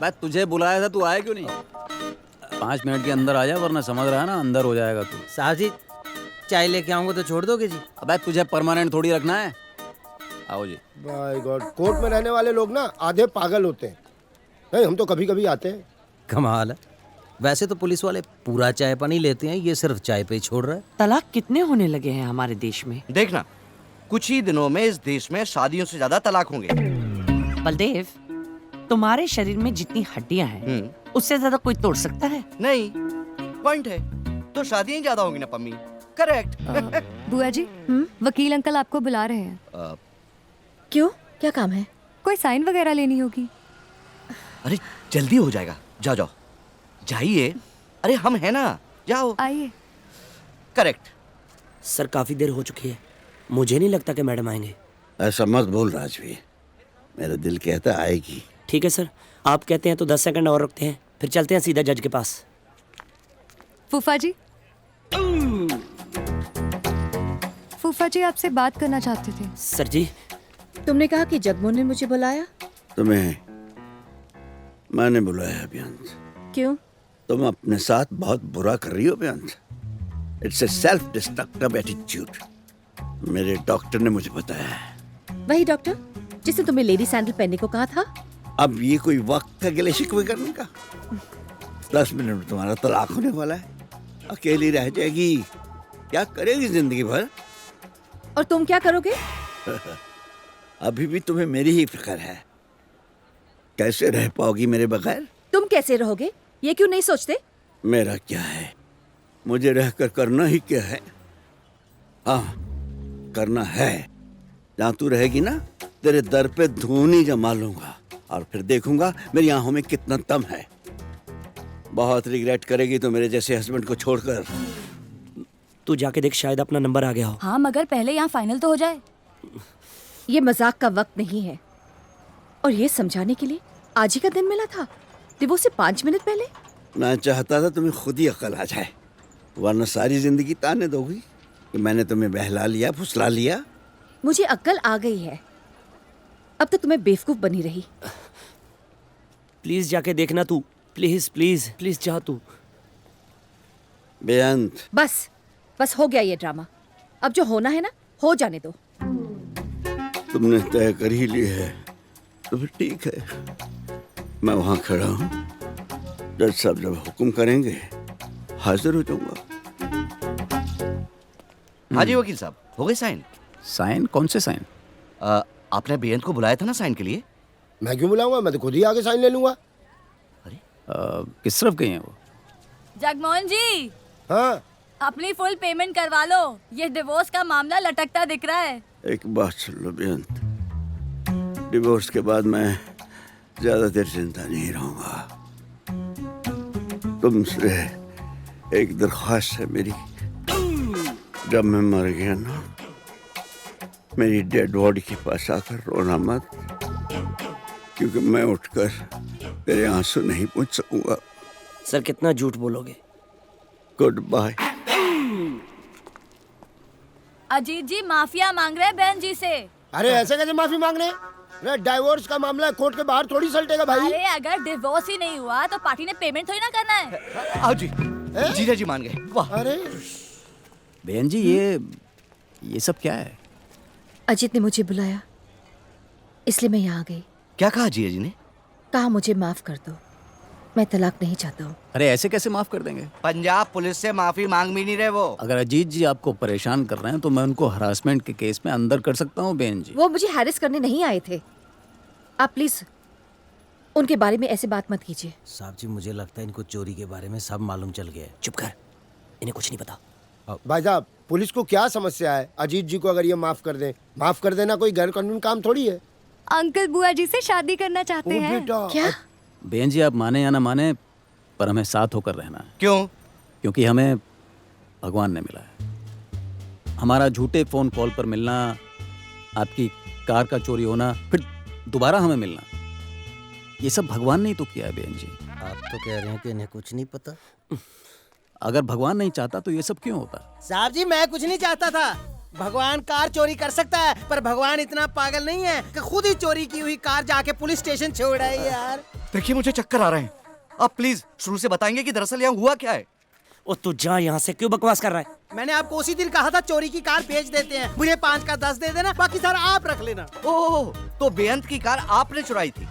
मैं तुझे बुलाया था, तू आया क्यों नहीं? 5 मिनट के अंदर आ जा, वरना समझ रहा है ना अंदर हो जाएगा तू। साहब जी चाय लेके आऊंगा तो छोड़ दोगे जी? अबे तुझे परमानेंट थोड़ी रखना है। आओ जी। बाय गॉड, कोर्ट में रहने वाले लोग ना आधे पागल होते हैं। नहीं, हम तो कभी कभी आते हैं। कमाल है। वैसे तो पुलिस वाले पूरा चाय पानी लेते हैं, ये सिर्फ चाय पे ही छोड़ रहा है। तलाक कितने होने लगे हैं हमारे देश में? देखना, कुछ ही दिनों में इस देश में शादियों से ज्यादा तलाक होंगे। बलदेव, तुम्हारे शरीर में जितनी हड्डियां हैं उससे ज्यादा कोई तोड़ सकता है? नहीं, पॉइंट है तो शादियां ज्यादा होंगी ना पम्मी। करेक्ट। बुआ जी, वकील अंकल आपको बुला रहे हैं। क्यों, क्या काम है? कोई साइन वगैरह लेनी होगी। अरे जल्दी हो जाएगा, जाओ जाओ जाइए। अरे हम है ना, जाओ। आइए। करेक्ट। सर काफी देर हो चुकी है, मुझे नहीं लगता कि मैडम आएंगे। ऐसा मत बोल राजवीर, मेरा दिल कहता आएगी। ठीक है सर, आप कहते हैं तो 10 सेकंड और रखते हैं, फिर चलते हैं सीधा जज के पास। फूफा जी, फूफा जी आपसे बात करना चाहते थे। सर जी, तुमने कहा कि जगमोहन ने मुझे बुलाया। तुम्हें मैंने बुलाया बेअंत। क्यों? तुम अपने साथ बहुत बुरा कर रही हो Beant. It's a self destructive attitude. मेरे डॉक्टर ने मुझे बताया है। वही डॉक्टर जिसने तुम्हें लेडी सैंडल पहनने को कहा था? अब ये कोई वक्त है गिले शिकवे करने का? 10 मिनट में तुम्हारा तलाक होने वाला है। अकेली रह जाएगी, क्या करेगी जिंदगी भर? और तुम क्या करोगे? अभी भी तुम्हें मेरी ही फिक्र है। कैसे रह पाओगी मेरे बगैर? तुम कैसे रहोगे ये क्यों नहीं सोचते? मेरा क्या है, मुझे रहकर करना ही क्या है? हाँ, करना है। जहाँ तू रहेगी ना, तेरे दर पे धूनी जमा लूंगा और फिर देखूंगा मेरी आंखों में कितना दम है। बहुत रिग्रेट करेगी तो मेरे जैसे हस्बैंड को छोड़कर। तू जाके देख, शायद अपना नंबर आ गया हो। हाँ, मगर पहले यहाँ फाइनल तो हो जाए। ये मजाक का वक्त नहीं है। और ये समझाने के लिए आज ही का दिन मिला था, डिवोर्स से 5 मिनट पहले। मैं चाहता था तुम्हें खुद ही अकल आ जाए, वरना सारी जिंदगी ताने दोगी कि मैंने तुम्हें बहला लिया, फुसला लिया। मुझे अक्ल आ गई है, अब तक तुम्हें बेवकूफ बनी रही। प्लीज जाके देखना तू, प्लीज प्लीज प्लीज जा तू। बेअंत, बस हो गया ये ड्रामा। अब जो होना है ना, हो जाने दो। तुमने तय कर ही ली है तो फिर ठीक है। मैं वहां खड़ा हूँ, जज साहब जब हुक्म करेंगे हाजिर हो जाऊंगा। हाँ जी वकील साहब, हो गए साइन? साइन? कौन से साइन? आपने बेअंत को बुलाया था ना साइन के लिए? मैं क्यों बुलाऊंगा, मैं तो खुद ही आके साइन ले लूंगा। किस तरफ गई हैं वो? जगमोहन जी, हाँ, अपनी फुल पेमेंट करवा लो, ये डिवोर्स का मामला लटकता दिख रहा है। एक बात सुन लो बेअंत, डिवोर्स के बाद मैं ज्यादा देर जिंदा नहीं रहूंगा। तुमसे एक दरख्वास्त है मेरी, जब मैं मर गया ना, मेरी डेड बॉडी के पास आकर रोना मत, क्योंकि मैं उठकर तेरे आंसू नहीं पूछ सकूंगा। सर कितना झूठ बोलोगे? Good bye. अजीत जी माफिया मांग रहे हैं बहन जी से। अरे ऐसे कैसे माफी मांग रहे हैं? डाइवोर्स का मामला कोर्ट के बाहर थोड़ी सलटेगा भाई। अरे अगर डिवोर्स ही नहीं हुआ तो पार्टी ने पेमेंट थोड़ी ना करना है। आओ जी, जीजा जी मान गए। वाह। अरे बहन जी, ये सब क्या है? अजीत ने मुझे बुलाया, इसलिए मैं यहाँ आ गई। क्या कहा जीजा जी ने? कहा मुझे माफ कर दो, मैं तलाक नहीं चाहता हूँ। अरे ऐसे कैसे माफ कर देंगे? पंजाब पुलिस से माफी मांग भी नहीं रहे वो। अगर अजीत जी आपको परेशान कर रहे हैं तो मैं उनको हरासमेंट के केस में अंदर कर सकता हूँ बहन जी। वो मुझे हैरेस करने नहीं आए थे। आप प्लीज उनके बारे में ऐसे बात मत कीजिए। साहब जी, मुझे लगता है इनको चोरी के बारे में सब मालूम चल गया है। चुप कर, इन्हें कुछ नहीं पता। भाई साहब, पुलिस को क्या समस्या है? अजीत जी को अगर ये माफ कर दें, माफ कर देना कोई गैर कानूनी काम थोड़ी है। अंकल बुआ जी से शादी करना चाहते हैं। क्या? बहन जी, आप माने या ना माने, पर हमें साथ होकर रहना है। क्यों? क्योंकि हमें भगवान ने मिला है। हमारा झूठे फोन कॉल पर मिलना, आपकी कार का चोरी होना, फिर दोबारा हमें मिलना, ये सब भगवान ने ही तो किया है बहन जी। आप तो कह रहे हैं कि इन्हें कुछ नहीं पता। अगर भगवान नहीं चाहता तो ये सब क्यों होता? साहब जी, मैं कुछ नहीं चाहता था। भगवान कार चोरी कर सकता है, पर भगवान इतना पागल नहीं है कि खुद ही चोरी की हुई कार जाके पुलिस स्टेशन छोड़ आए यार। देखिए मुझे चक्कर आ रहे हैं। आप प्लीज शुरू से बताएंगे कि दरअसल यहाँ हुआ क्या है? ओ तू जा यहाँ से, क्यों बकवास कर रहा है? मैंने आपको उसी दिन कहा था चोरी की कार बेच देते हैं, मुझे 5 का 10 दे देना, बाकी सारा आप रख लेना। ओह, तो बेअंत की कार आपने चुराई थी?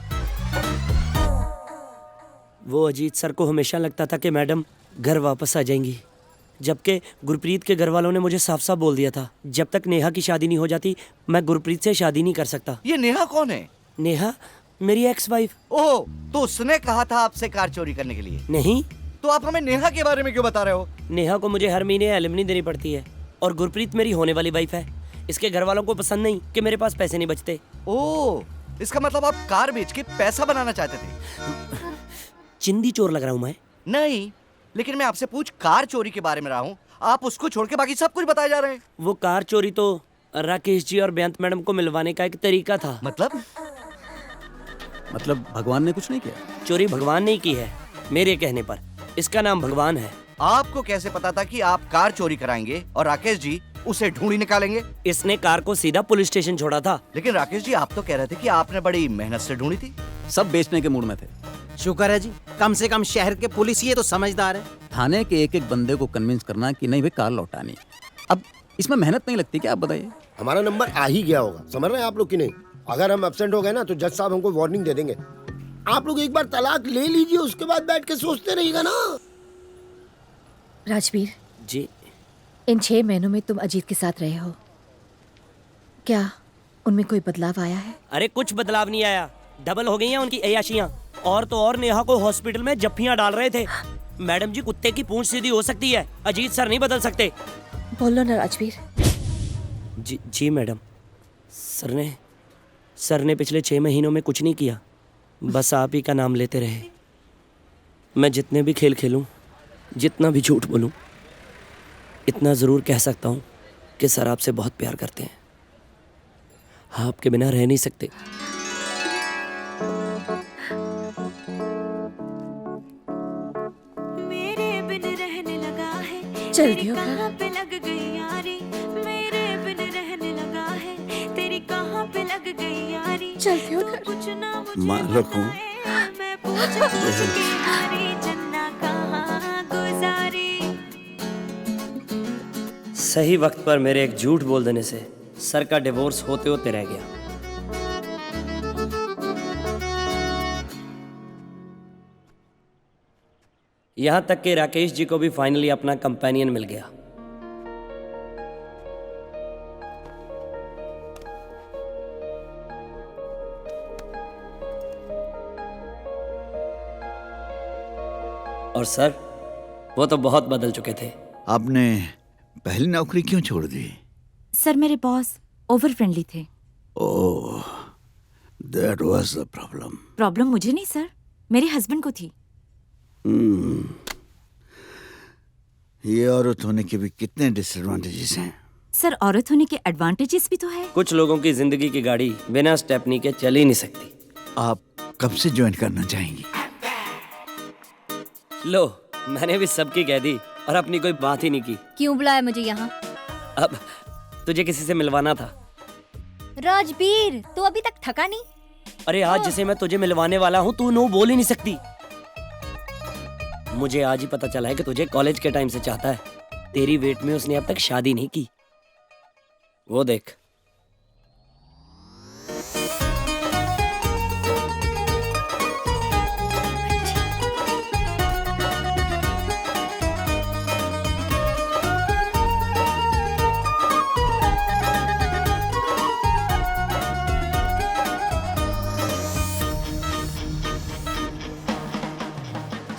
वो अजीत सर को हमेशा लगता था कि मैडम घर वापस आ जाएंगी, जबकि गुरप्रीत के घर वालों ने मुझे साफ साफ बोल दिया था, जब तक नेहा की शादी नहीं हो जाती मैं गुरप्रीत से शादी नहीं कर सकता। ये नेहा कौन है? नेहा मेरी एक्स वाइफ। ओह, तो उसने कहा था आपसे कार चोरी करने के लिए? नहीं। तो आप हमें नेहा के बारे में क्यों बता रहे हो? नेहा को मुझे हर महीने एलिमनी देनी पड़ती है, और गुरप्रीत मेरी होने वाली वाइफ है। इसके घर वालों को पसंद नहीं कि मेरे पास पैसे नहीं बचते। ओह, इसका मतलब आप कार बेच के पैसा बनाना चाहते थे? चिंदी चोर लग रहा हूँ मैं? नहीं, लेकिन मैं आपसे पूछ कार चोरी के बारे में रहा हूँ, आप उसको छोड़ के बाकी सब कुछ बताए जा रहे हैं। वो कार चोरी तो राकेश जी और बेअंत मैडम को मिलवाने का एक तरीका था। मतलब भगवान ने कुछ नहीं किया? चोरी भगवान ने की है, मेरे कहने पर। इसका नाम भगवान है। आपको कैसे पता था कि आप कार चोरी कराएंगे और राकेश जी उसे ढूंढी निकालेंगे? इसने कार को सीधा पुलिस स्टेशन छोड़ा था। लेकिन राकेश जी, आप तो कह रहे थे कि आपने बड़ी मेहनत से ढूंढी थी। सब बेचने के मूड में थे। शुक्र है जी, कम से कम शहर के पुलिस ये तो समझदार है। थाने के एक एक बंदे को कन्विंस करना कि नहीं भाई कार लौटानी है। अब इसमें मेहनत नहीं लगती क्या? आप बताइए। हमारा नंबर आ ही गया होगा, समझ रहे हैं आप लोग की नहीं? अगर हम एब्सेंट हो गए ना तो जज साहब हमको वार्निंग दे देंगे। आप लोग एक बार तलाक ले लीजिए, उसके बाद बैठ के सोचते रहिएगा ना। राजवीर, जी इन 6 महीनों में तुम अजीत के साथ रहे हो, क्या उनमें कोई बदलाव आया है? अरे कुछ बदलाव नहीं आया, डबल हो गई हैं उनकी अय्याशियां। और तो और नेहा को हॉस्पिटल में जफ्फियां डाल रहे थे। मैडम जी, कुत्ते की पूंछ सीधी हो सकती है, अजीत सर नहीं बदल सकते। बोलो ना राजवीर। जी मैडम, सर ने पिछले 6 महीनों में कुछ नहीं किया, बस आप ही का नाम लेते रहे। मैं जितने भी खेल खेलूं, जितना भी झूठ बोलूं, इतना ज़रूर कह सकता हूं कि सर आपसे बहुत प्यार करते हैं, आपके बिना रह नहीं सकते। मेरे बिन रहने लगा है, जल्दी हो कहाँ पे लग गई यारी, मेरे बिन रहने लगा है, तेरी कहाँ पे लग गई यारी, जल्दी हो कुछ ना माँ रखूं मैं पूछ के हारी, जन्ना कहाँ गुजारी। सही वक्त पर मेरे एक झूठ बोल देने से सर का डिवोर्स होते होते रह गया। यहां तक कि राकेश जी को भी फाइनली अपना कंपेनियन मिल गया। और सर, वो तो बहुत बदल चुके थे। आपने पहली नौकरी क्यों छोड़ दी? सर, मेरे बॉस ओवर फ्रेंडली थे। Oh, that was the problem. Problem मुझे नहीं सर, मेरे हस्बैंड को थी। ये औरत होने के भी कितने डिसएडवांटेजेस हैं। सर, औरत होने के एडवांटेजेस भी तो है। कुछ लोगों की जिंदगी की गाड़ी बिना स्टेपनी के चल ही नहीं सकती। आप कब से ज्वाइन करना चाहेंगी? लो, मैंने भी सबकी कह दी और अपनी कोई बात ही नहीं की। क्यों बुलाया मुझे यहाँ? अब तुझे किसी से मिलवाना था। राजवीर, तू अभी तक थका नहीं? अरे आज जिसे मैं तुझे मिलवाने वाला हूँ, तू नो बोल ही नहीं सकती। मुझे आज ही पता चला है कि तुझे कॉलेज के टाइम से चाहता है। तेरी वेट में उसने अब तक शादी नहीं की। वो देख।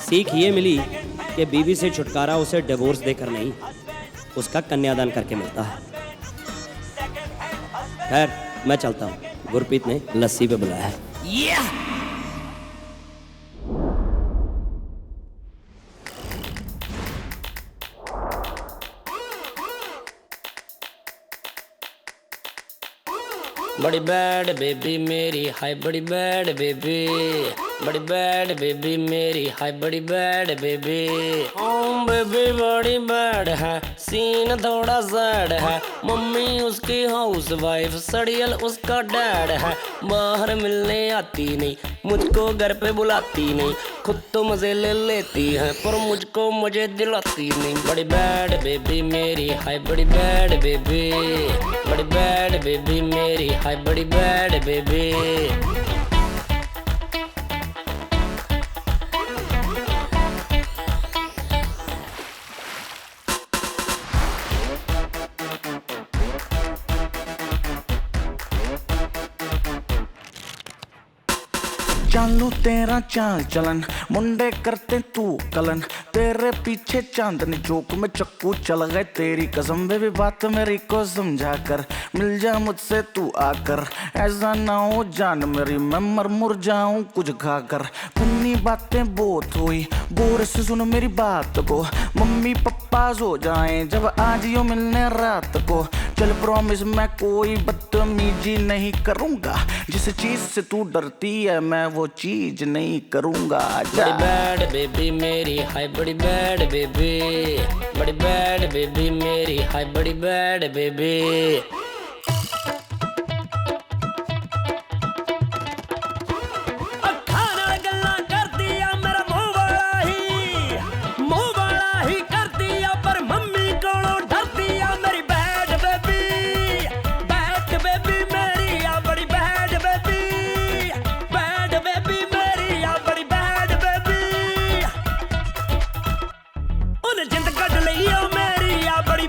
सीख ये मिली कि बीवी से छुटकारा उसे डिवोर्स देकर नहीं, उसका कन्यादान करके मिलता है। खैर, मैं चलता हूँ, गुरप्रीत ने लस्सी पे बुलाया है। बड़ी बैड बेबी मेरी, हाय बड़ी बैड बेबी, बड़ी बैड बेबी मेरी, हाय बड़ी बैड बेबी। ओम बेबी बड़ी बैड है, सीन थोड़ा सैड है। मम्मी उसकी हाउस वाइफ, सड़ियल उसका डैड है। बाहर मिलने आती नहीं, मुझको घर पे बुलाती नहीं। खुद तो मजे ले लेती है पर मुझको मजे दिलाती नहीं। बड़ी बैड बेबी मेरी, हाय बड़ी बैड बेबी, बड़ी बैड बेबी मेरी, हाय बड़ी बैड बेबी। चालू तेरा चाल चलन, मुंडे करते तू कलन। तेरे पीछे चांदनी चौक में चक्कू चल गए, तेरी कसम बेबी बात मेरी को समझा कर। मिल जा मुझसे तू आकर, ऐसा ना हो जान मेरी मैं मर मुर जाऊं कुछ खाकर। पुन्नी बातें बहुत हुई, गौर से सुन मेरी बात को। मम्मी पप्पा सो जाएं जब आज यो मिलने रात को। चल प्रॉमिस मैं कोई बदतमीजी नहीं करूंगा, जिस चीज से तू डरती है मैं वो चीज नहीं करूंगा। बड़ी बैड बेबी मेरी, हाय बड़ी बैड बेबी, बड़ी बैड बेबी मेरी, हाय बड़ी बैड बेबी। लाडली ओ मेरी आ बड़ी